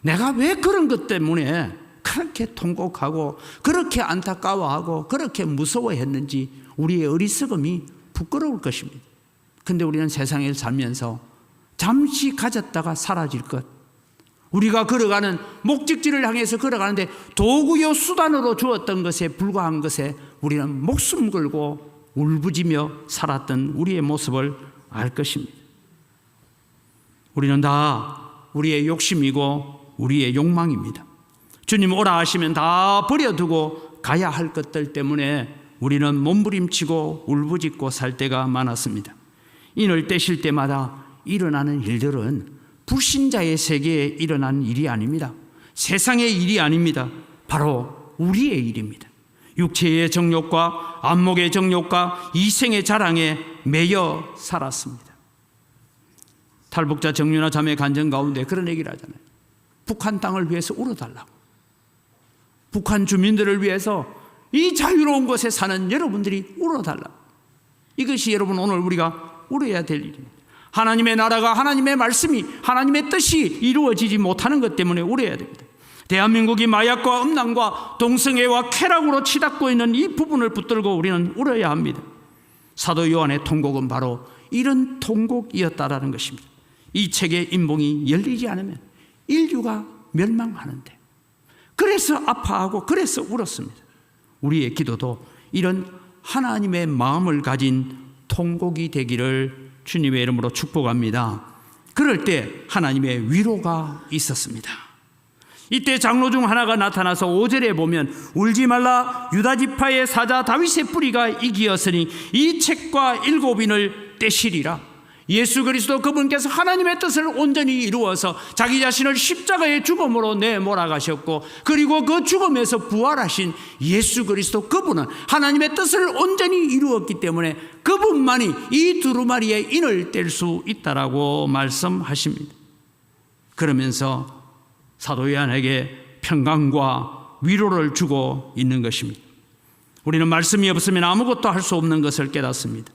내가 왜 그런 것 때문에 그렇게 통곡하고 그렇게 안타까워하고 그렇게 무서워했는지 우리의 어리석음이 부끄러울 것입니다. 근데 우리는 세상에 살면서 잠시 가졌다가 사라질 것, 우리가 걸어가는 목적지를 향해서 걸어가는데 도구요 수단으로 주었던 것에 불과한 것에 우리는 목숨 걸고 울부짖며 살았던 우리의 모습을 알 것입니다. 우리는 다 우리의 욕심이고 우리의 욕망입니다. 주님 오라 하시면 다 버려두고 가야 할 것들 때문에 우리는 몸부림치고 울부짖고 살 때가 많았습니다. 인을 떼실 때마다 일어나는 일들은 불신자의 세계에 일어나는 일이 아닙니다. 세상의 일이 아닙니다. 바로 우리의 일입니다. 육체의 정욕과 안목의 정욕과 이생의 자랑에 매여 살았습니다. 탈북자 정유나 자매 간증 가운데 그런 얘기를 하잖아요. 북한 땅을 위해서 울어달라고. 북한 주민들을 위해서 이 자유로운 곳에 사는 여러분들이 울어달라고. 이것이 여러분 오늘 우리가 울어야 될 일입니다. 하나님의 나라가, 하나님의 말씀이, 하나님의 뜻이 이루어지지 못하는 것 때문에 울어야 됩니다. 대한민국이 마약과 음란과 동성애와 쾌락으로 치닫고 있는 이 부분을 붙들고 우리는 울어야 합니다. 사도 요한의 통곡은 바로 이런 통곡이었다라는 것입니다. 이 책의 인봉이 열리지 않으면 인류가 멸망하는데, 그래서 아파하고 그래서 울었습니다. 우리의 기도도 이런 하나님의 마음을 가진 통곡이 되기를 주님의 이름으로 축복합니다. 그럴 때 하나님의 위로가 있었습니다. 이때 장로 중 하나가 나타나서 5절에 보면 울지 말라, 유다 지파의 사자 다윗의 뿌리가 이기었으니 이 책과 7인을 떼시리라. 예수 그리스도 그분께서 하나님의 뜻을 온전히 이루어서 자기 자신을 십자가의 죽음으로 내몰아가셨고, 그리고 그 죽음에서 부활하신 예수 그리스도 그분은 하나님의 뜻을 온전히 이루었기 때문에 그분만이 이 두루마리의 인을 뗄 수 있다라고 말씀하십니다. 그러면서 사도 요한에게 평강과 위로를 주고 있는 것입니다. 우리는 말씀이 없으면 아무것도 할 수 없는 것을 깨닫습니다.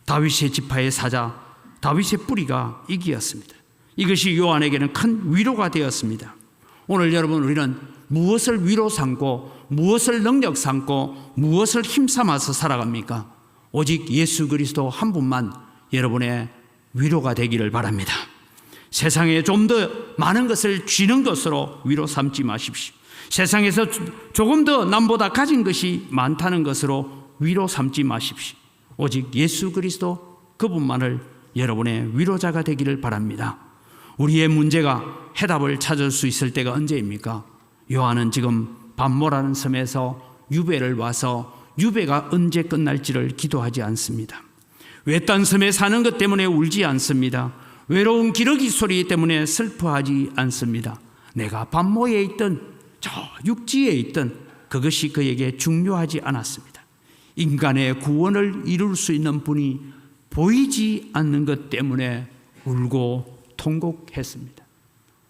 다윗의 지파의 사자, 다윗의 뿌리가 이기었습니다. 이것이 요한에게는 큰 위로가 되었습니다. 오늘 여러분, 우리는 무엇을 위로 삼고 무엇을 능력 삼고 무엇을 힘삼아서 살아갑니까? 오직 예수 그리스도 한 분만 여러분의 위로가 되기를 바랍니다. 세상에 좀 더 많은 것을 쥐는 것으로 위로 삼지 마십시오. 세상에서 조금 더 남보다 가진 것이 많다는 것으로 위로 삼지 마십시오. 오직 예수 그리스도 그분만을 여러분의 위로자가 되기를 바랍니다. 우리의 문제가 해답을 찾을 수 있을 때가 언제입니까? 요한은 지금 반모라는 섬에서 유배를 와서 유배가 언제 끝날지를 기도하지 않습니다. 외딴 섬에 사는 것 때문에 울지 않습니다. 외로운 기러기 소리 때문에 슬퍼하지 않습니다. 내가 반모에 있던 저 육지에 있던 그것이 그에게 중요하지 않았습니다. 인간의 구원을 이룰 수 있는 분이 보이지 않는 것 때문에 울고 통곡했습니다.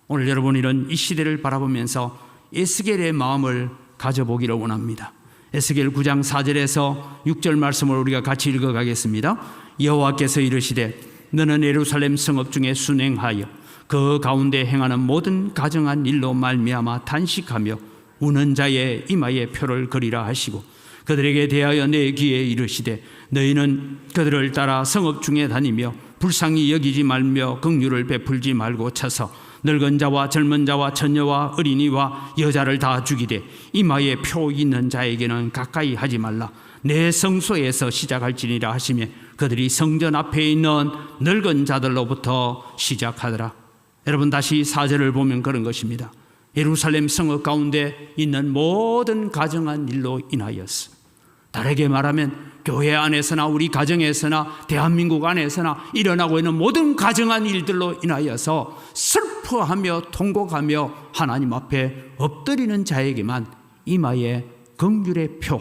오늘 여러분, 이런 이 시대를 바라보면서 에스겔의 마음을 가져보기를 원합니다. 에스겔 9장 4절에서 6절 말씀을 우리가 같이 읽어가겠습니다. 여호와께서 이르시되 너는 예루살렘 성읍 중에 순행하여 그 가운데 행하는 모든 가정한 일로 말미암아 단식하며 우는 자의 이마에 표를 그리라 하시고, 그들에게 대하여 내 귀에 이르시되 너희는 그들을 따라 성읍 중에 다니며 불쌍히 여기지 말며 긍휼을 베풀지 말고 쳐서 늙은 자와 젊은 자와 처녀와 어린이와 여자를 다 죽이되 이마에 표 있는 자에게는 가까이 하지 말라. 내 성소에서 시작할지니라 하시며 그들이 성전 앞에 있는 늙은 자들로부터 시작하더라. 여러분, 다시 4절을 보면 그런 것입니다. 예루살렘 성읍 가운데 있는 모든 가정한 일로 인하였어. 다르게 말하면 교회 안에서나 우리 가정에서나 대한민국 안에서나 일어나고 있는 모든 가정한 일들로 인하여서 슬퍼하며 통곡하며 하나님 앞에 엎드리는 자에게만 이마에 긍휼의 표,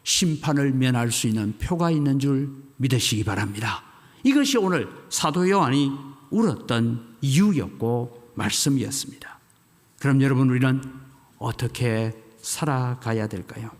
심판을 면할 수 있는 표가 있는 줄 믿으시기 바랍니다. 이것이 오늘 사도 요한이 울었던 이유였고 말씀이었습니다. 그럼 여러분, 우리는 어떻게 살아가야 될까요?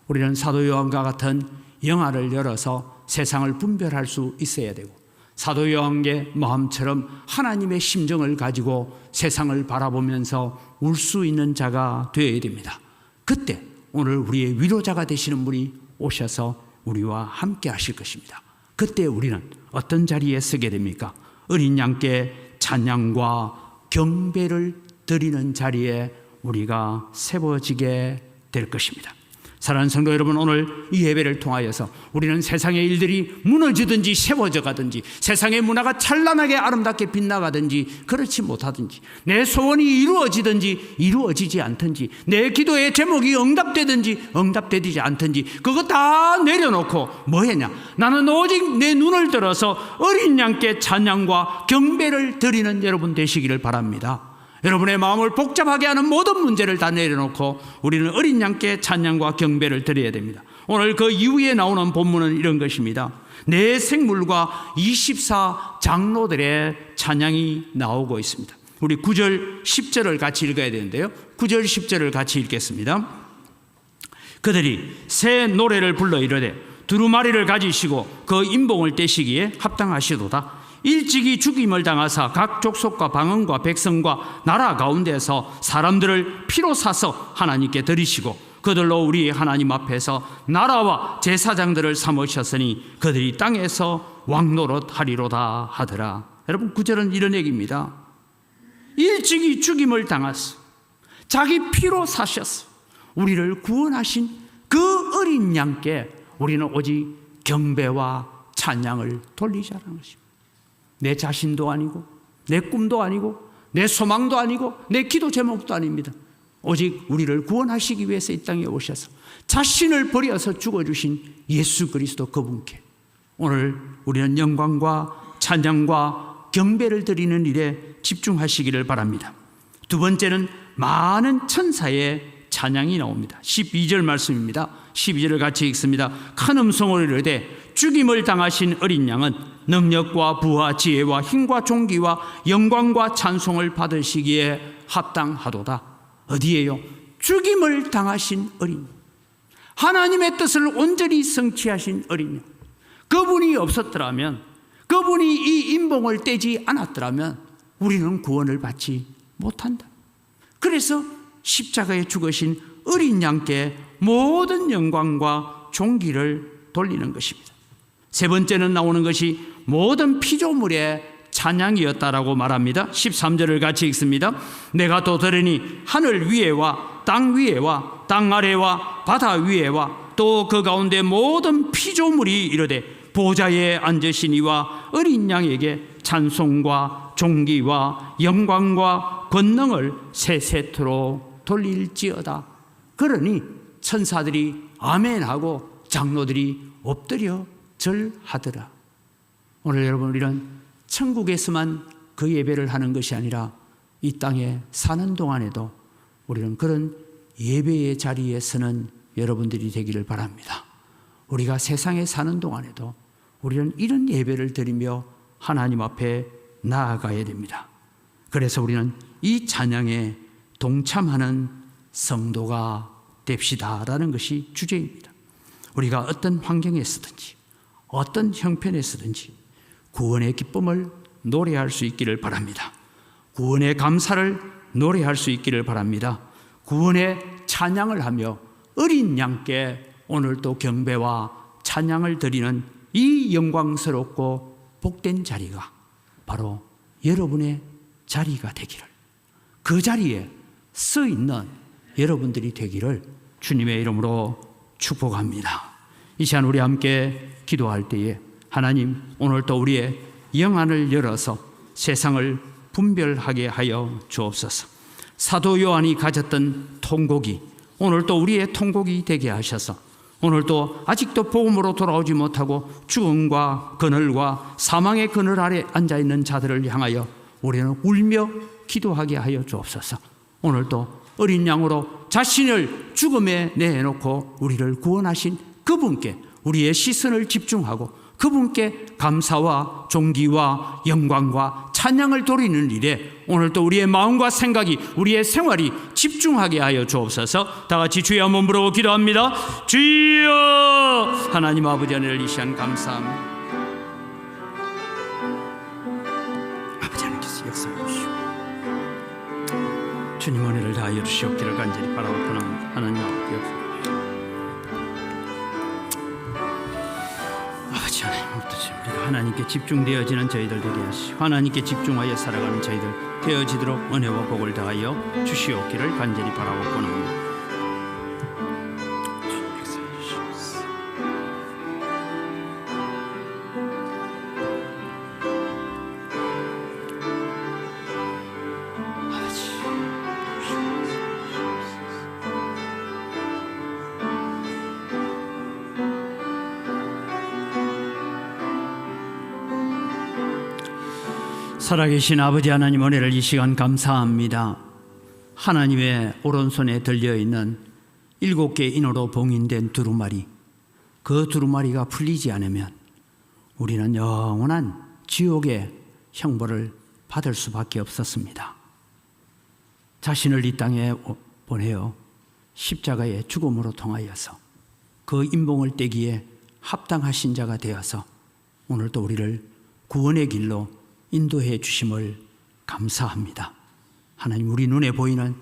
우리는 사도 요한과 같은 영화를 열어서 세상을 분별할 수 있어야 되고, 사도 요한의 마음처럼 하나님의 심정을 가지고 세상을 바라보면서 울 수 있는 자가 되어야 됩니다. 그때 오늘 우리의 위로자가 되시는 분이 오셔서 우리와 함께 하실 것입니다. 그때 우리는 어떤 자리에 서게 됩니까? 어린 양께 찬양과 경배를 드리는 자리에 우리가 세워지게 될 것입니다. 사랑하는 성도 여러분, 오늘 이 예배를 통하여서 우리는 세상의 일들이 무너지든지 세워져 가든지, 세상의 문화가 찬란하게 아름답게 빛나가든지 그렇지 못하든지, 내 소원이 이루어지든지 이루어지지 않든지, 내 기도의 제목이 응답되든지 응답되지 않든지, 그거 다 내려놓고 뭐 했냐? 나는 오직 내 눈을 들어서 어린 양께 찬양과 경배를 드리는 여러분 되시기를 바랍니다. 여러분의 마음을 복잡하게 하는 모든 문제를 다 내려놓고 우리는 어린 양께 찬양과 경배를 드려야 됩니다. 오늘 그 이후에 나오는 본문은 이런 것입니다. 내 생물과 24 장로들의 찬양이 나오고 있습니다. 우리 9절 10절을 같이 읽어야 되는데요, 9절 10절을 같이 읽겠습니다. 그들이 새 노래를 불러 이르되 두루마리를 가지시고 그 인봉을 떼시기에 합당하시도다. 일찍이 죽임을 당하사 각 족속과 방언과 백성과 나라 가운데서 사람들을 피로 사서 하나님께 드리시고 그들로 우리 하나님 앞에서 나라와 제사장들을 삼으셨으니 그들이 땅에서 왕노릇 하리로다 하더라. 여러분, 구절은 이런 얘기입니다. 일찍이 죽임을 당하사 자기 피로 사셨어 우리를 구원하신 그 어린 양께 우리는 오직 경배와 찬양을 돌리자라는 것입니다. 내 자신도 아니고 내 꿈도 아니고 내 소망도 아니고 내 기도 제목도 아닙니다. 오직 우리를 구원하시기 위해서 이 땅에 오셔서 자신을 버려서 죽어주신 예수 그리스도 그분께 오늘 우리는 영광과 찬양과 경배를 드리는 일에 집중하시기를 바랍니다. 두 번째는 많은 천사의 찬양이 나옵니다. 12절 말씀입니다. 12절을 같이 읽습니다. 큰 음성으로 이르되 죽임을 당하신 어린 양은 능력과 부와 지혜와 힘과 존귀와 영광과 찬송을 받으시기에 합당하도다. 어디에요? 죽임을 당하신 어린 양, 하나님의 뜻을 온전히 성취하신 어린 양. 그분이 없었더라면, 그분이 이 인봉을 떼지 않았더라면 우리는 구원을 받지 못한다. 그래서 십자가에 죽으신 어린 양께 모든 영광과 존귀를 돌리는 것입니다. 세 번째는 나오는 것이 모든 피조물의 찬양이었다라고 말합니다. 13절을 같이 읽습니다. 내가 또 들으니 하늘 위에와 땅 위에와 땅 아래와 바다 위에와 또 그 가운데 모든 피조물이 이르되 보좌에 앉으신 이와 어린 양에게 찬송과 존귀와 영광과 권능을 세세토록 돌릴지어다. 그러니 천사들이 아멘하고 장로들이 엎드려 절하더라. 오늘 여러분, 우리는 천국에서만 그 예배를 하는 것이 아니라 이 땅에 사는 동안에도 우리는 그런 예배의 자리에 서는 여러분들이 되기를 바랍니다. 우리가 세상에 사는 동안에도 우리는 이런 예배를 드리며 하나님 앞에 나아가야 됩니다. 그래서 우리는 이 찬양에 동참하는 성도가 됩시다라는 것이 주제입니다. 우리가 어떤 환경에 서든지 어떤 형편에 서든지 구원의 기쁨을 노래할 수 있기를 바랍니다. 구원의 감사를 노래할 수 있기를 바랍니다. 구원의 찬양을 하며 어린 양께 오늘도 경배와 찬양을 드리는 이 영광스럽고 복된 자리가 바로 여러분의 자리가 되기를, 그 자리에 서 있는 여러분들이 되기를 주님의 이름으로 축복합니다. 이 시간 우리 함께 기도할 때에 하나님, 오늘도 우리의 영안을 열어서 세상을 분별하게 하여 주옵소서. 사도 요한이 가졌던 통곡이 오늘도 우리의 통곡이 되게 하셔서 오늘도 아직도 복음으로 돌아오지 못하고 죽음과 그늘과 사망의 그늘 아래 앉아있는 자들을 향하여 우리는 울며 기도하게 하여 주옵소서. 오늘도 어린 양으로 자신을 죽음에 내놓고 우리를 구원하신 그분께 우리의 시선을 집중하고 그분께 감사와 존귀와 영광과 찬양을 돌리는 일에 오늘도 우리의 마음과 생각이, 우리의 생활이 집중하게 하여 주옵소서. 다 같이 주여 한번 부르고 기도합니다. 주여! 하나님 아버지, 하늘 이 시간 감사합니다. 아버지 하나님께서 역사해 주시오. 주님 은혜를 다하여 주시옵기를 간절히 바라옵나이다. 하나님 아버지 역사해 아버지 하나님, 우리가 하나님께 집중되어지는 저희들 되게 하시고 하나님께 집중하여 살아가는 저희들 되어지도록 은혜와 복을 다하여 주시옵기를 간절히 바라옵나이다. 살아계신 아버지 하나님, 은혜를 이 시간 감사합니다. 하나님의 오른손에 들려있는 7개 인으로 봉인된 두루마리, 그 두루마리가 풀리지 않으면 우리는 영원한 지옥의 형벌을 받을 수밖에 없었습니다. 자신을 이 땅에 보내어 십자가의 죽음으로 통하여서 그 인봉을 떼기에 합당하신 자가 되어서 오늘도 우리를 구원의 길로 인도해 주심을 감사합니다. 하나님, 우리 눈에 보이는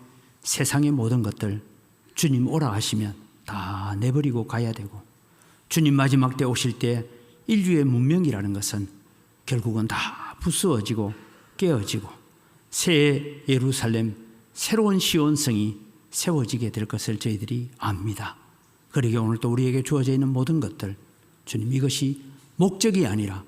세상의 모든 것들 주님 오라 하시면 다 내버리고 가야 되고 주님 마지막 때 오실 때 인류의 문명이라는 것은 결국은 다 부수어지고 깨어지고 새 예루살렘, 새로운 시온성이 세워지게 될 것을 저희들이 압니다. 그러기에 오늘 또 우리에게 주어져 있는 모든 것들, 주님, 이것이 목적이 아니라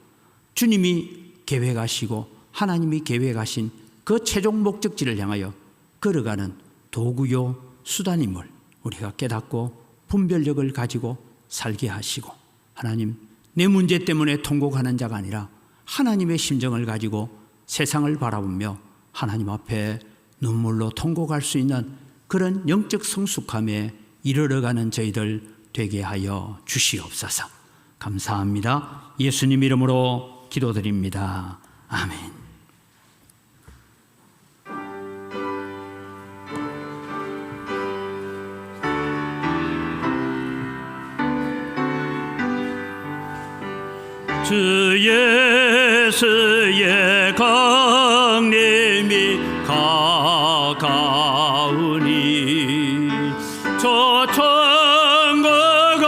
주님이 계획하시고 하나님이 계획하신 그 최종 목적지를 향하여 걸어가는 도구요 수단임을 우리가 깨닫고 분별력을 가지고 살게 하시고, 하나님, 내 문제 때문에 통곡하는 자가 아니라 하나님의 심정을 가지고 세상을 바라보며 하나님 앞에 눈물로 통곡할 수 있는 그런 영적 성숙함에 이르러가는 저희들 되게 하여 주시옵소서. 감사합니다. 예수님 이름으로 기도드립니다. 아멘. 주 예수의 강림이 가까우니 저 천국을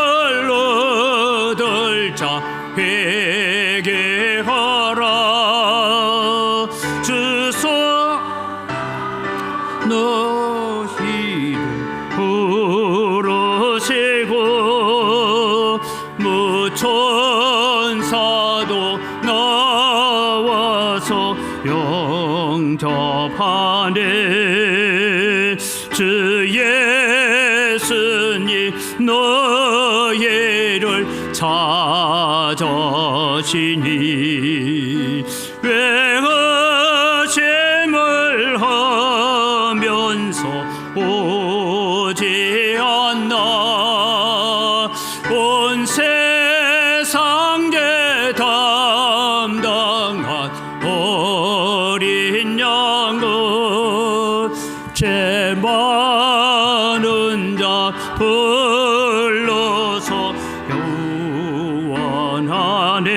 얻을 자 회개하라. 주소 너희를 부르시고 무천사도 나와서 영접하네. 주 예수님 너희를 찾으시니 외침을 하면서 오지 않나. 온 세상 죄 담당한 어린 양은 죄 많은 자 불러서 구원하네.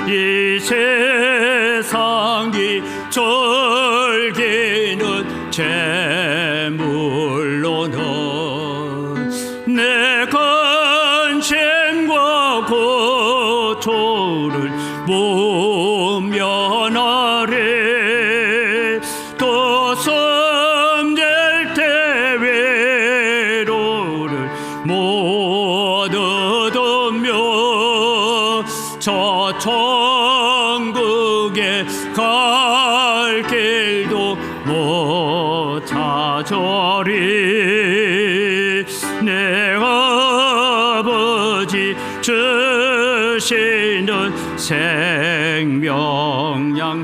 이 세상이 즐기는 재물로는 내 근심과 고초를 못 면하리. 또 섬길 때 외로를 못 얻으며 저 천국에 갈 길도 못 찾으리. 내 아버지 주시는 생명양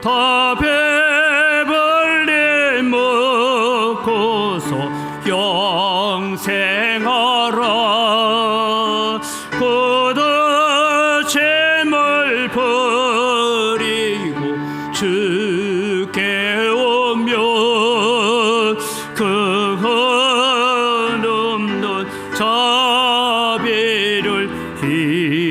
다 배불리 먹고서 영생하라. 굳으심을 버리고 주께 오면 그 한없는 자비를 힘입으리.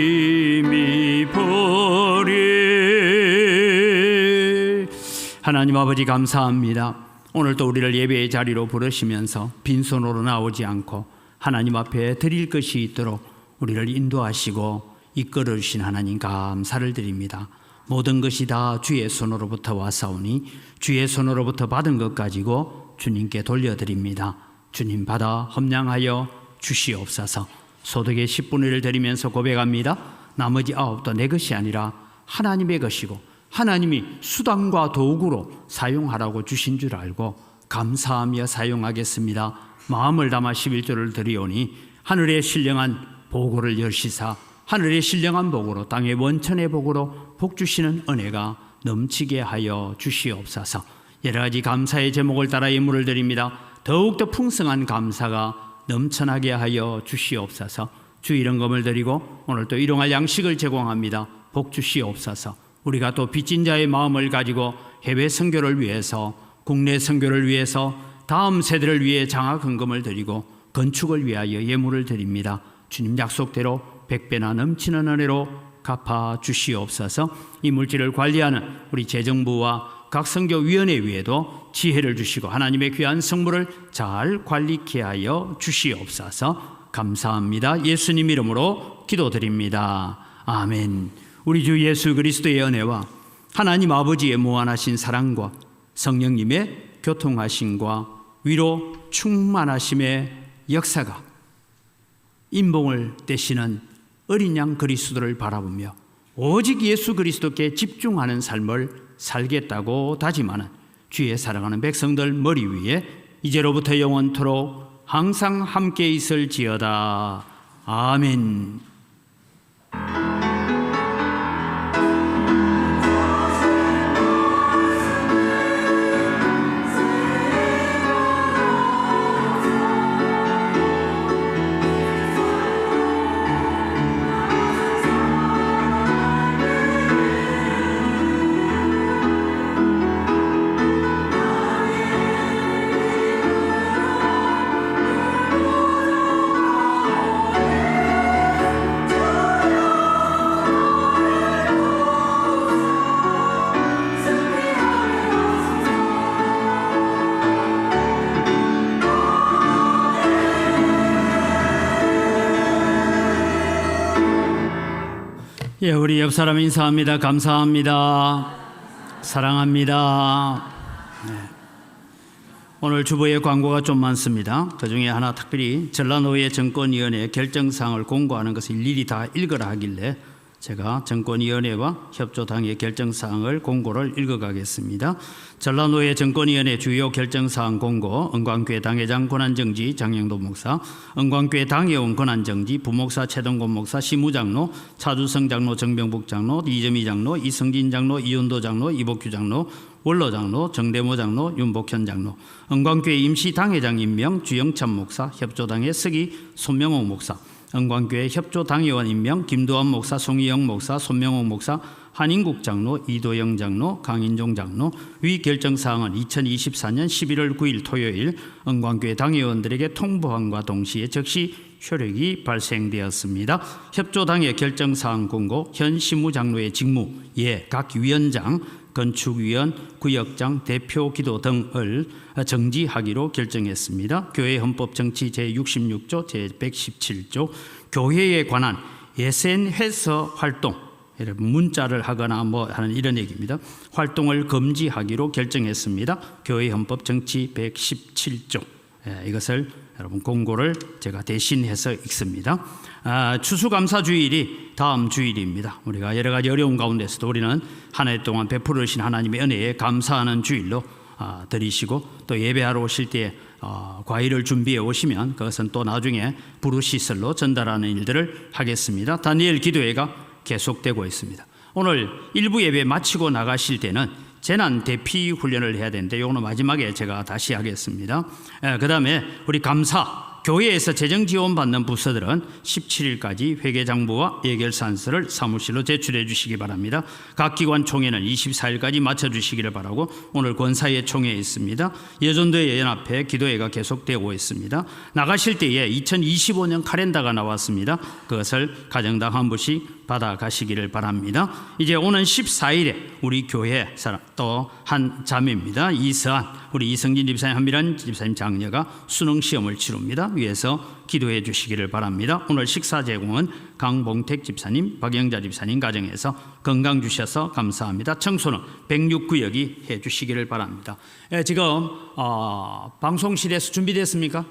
하나님 아버지, 감사합니다. 오늘 또 우리를 예배의 자리로 부르시면서 빈손으로 나오지 않고 하나님 앞에 드릴 것이 있도록 우리를 인도하시고 이끌어 주신 하나님 감사를 드립니다. 모든 것이 다 주의 손으로부터 왔사오니 주의 손으로부터 받은 것 가지고 주님께 돌려드립니다. 주님 받아 험량하여 주시옵소서. 소득의 10분의 1을 드리면서 고백합니다. 나머지 9도 내 것이 아니라 하나님의 것이고 하나님이 수단과 도구로 사용하라고 주신 줄 알고 감사하며 사용하겠습니다. 마음을 담아 11조를 드리오니 하늘에 신령한 보고를 열시사 하늘에 신령한 복으로 땅의 원천의 복으로 복 주시는 은혜가 넘치게 하여 주시옵소서. 여러 가지 감사의 제목을 따라 예물을 드립니다. 더욱더 풍성한 감사가 넘쳐나게 하여 주시옵소서. 주 일용금을 드리고 오늘 또 일용할 양식을 제공합니다. 복 주시옵소서. 우리가 또 빚진 자의 마음을 가지고 해외 선교를 위해서, 국내 선교를 위해서, 다음 세대를 위해 장학 헌금을 드리고 건축을 위하여 예물을 드립니다. 주님 약속대로 100배나 넘치는 은혜로 갚아 주시옵소서. 이 물질을 관리하는 우리 재정부와 각 선교위원회 위에도 지혜를 주시고 하나님의 귀한 성물을 잘 관리케 하여 주시옵소서. 감사합니다. 예수님 이름으로 기도드립니다. 아멘. 우리 주 예수 그리스도의 은혜와 하나님 아버지의 무한하신 사랑과 성령님의 교통하심과 위로 충만하심의 역사가 인봉을 떼시는 어린 양 그리스도를 바라보며 오직 예수 그리스도께 집중하는 삶을 살겠다고 다짐하는 주의 사랑하는 백성들 머리 위에 이제로부터 영원토록 항상 함께 있을지어다. 아멘. 예, 우리 옆 사람 인사합니다. 감사합니다. 사랑합니다. 네. 오늘 주보에 광고가 좀 많습니다. 그 중에 하나 특별히 전라노회 정권위원회 결정사항을 공고하는 것을 일일이 다 읽으라 하길래 제가 정권위원회와 협조당의 결정사항을 공고를 읽어가겠습니다. 전라노회 정권위원회 주요 결정사항 공고, 은광교회 당회장 권한정지 장영도 목사, 은광교회 당회원 권한정지, 부목사 최동곤 목사, 시무장로, 차주성 장로, 정병북 장로, 이점희 장로, 이성진 장로, 이윤도 장로, 이복규 장로, 원로 장로, 정대모 장로, 윤복현 장로, 은광교회 임시 당회장 임명 주영찬 목사, 협조당의 서기 손명옥 목사, 은광교회 협조당의원 임명 김두한 목사, 송희영 목사, 손명옥 목사, 한인국 장로, 이도영 장로, 강인종 장로. 위 결정사항은 2024년 11월 9일 토요일 은광교회 당의원들에게 통보함과 동시에 즉시 효력이 발생되었습니다. 협조당의 결정사항 공고, 현 시무장로의 직무, 각 위원장, 건축위원, 구역장, 대표 기도 등을 정지하기로 결정했습니다. 교회 헌법 정치 제66조, 제117조, 교회에 관한 예센회서 활동, 문자를 하거나 하는 이런 얘기입니다. 활동을 금지하기로 결정했습니다. 교회 헌법 정치 117조. 이것을 여러분 공고를 제가 대신해서 읽습니다. 추수감사 주일이 다음 주일입니다. 우리가 여러 가지 어려운 가운데서도 우리는 한 해 동안 베풀으신 하나님의 은혜에 감사하는 주일로 드리시고, 또 예배하러 오실 때 과일을 준비해 오시면 그것은 또 나중에 부르시설로 전달하는 일들을 하겠습니다. 다니엘 기도회가 계속되고 있습니다. 오늘 일부 예배 마치고 나가실 때는 재난 대피 훈련을 해야 되는데 이거는 마지막에 제가 다시 하겠습니다. 그 다음에 우리 감사, 교회에서 재정 지원 받는 부서들은 17일까지 회계장부와 예결산서를 사무실로 제출해 주시기 바랍니다. 각 기관 총회는 24일까지 마쳐 주시기를 바라고, 오늘 권사회 총회 있습니다. 여전도의 연합회 기도회가 계속되고 있습니다. 나가실 때에 2025년 카렌다가 나왔습니다. 그것을 가정당 한 부씩 받아가시기를 바랍니다. 이제 오는 14일에 우리 교회 또 한 자매입니다. 이서한, 우리 이성진 집사님, 한미란 집사님 장녀가 수능 시험을 치릅니다. 위해서 기도해 주시기를 바랍니다. 오늘 식사 제공은 강봉택 집사님, 박영자 집사님 가정에서 건강 주셔서 감사합니다. 청소는 106구역이 해 주시기를 바랍니다. 지금 방송실에서 준비됐습니까?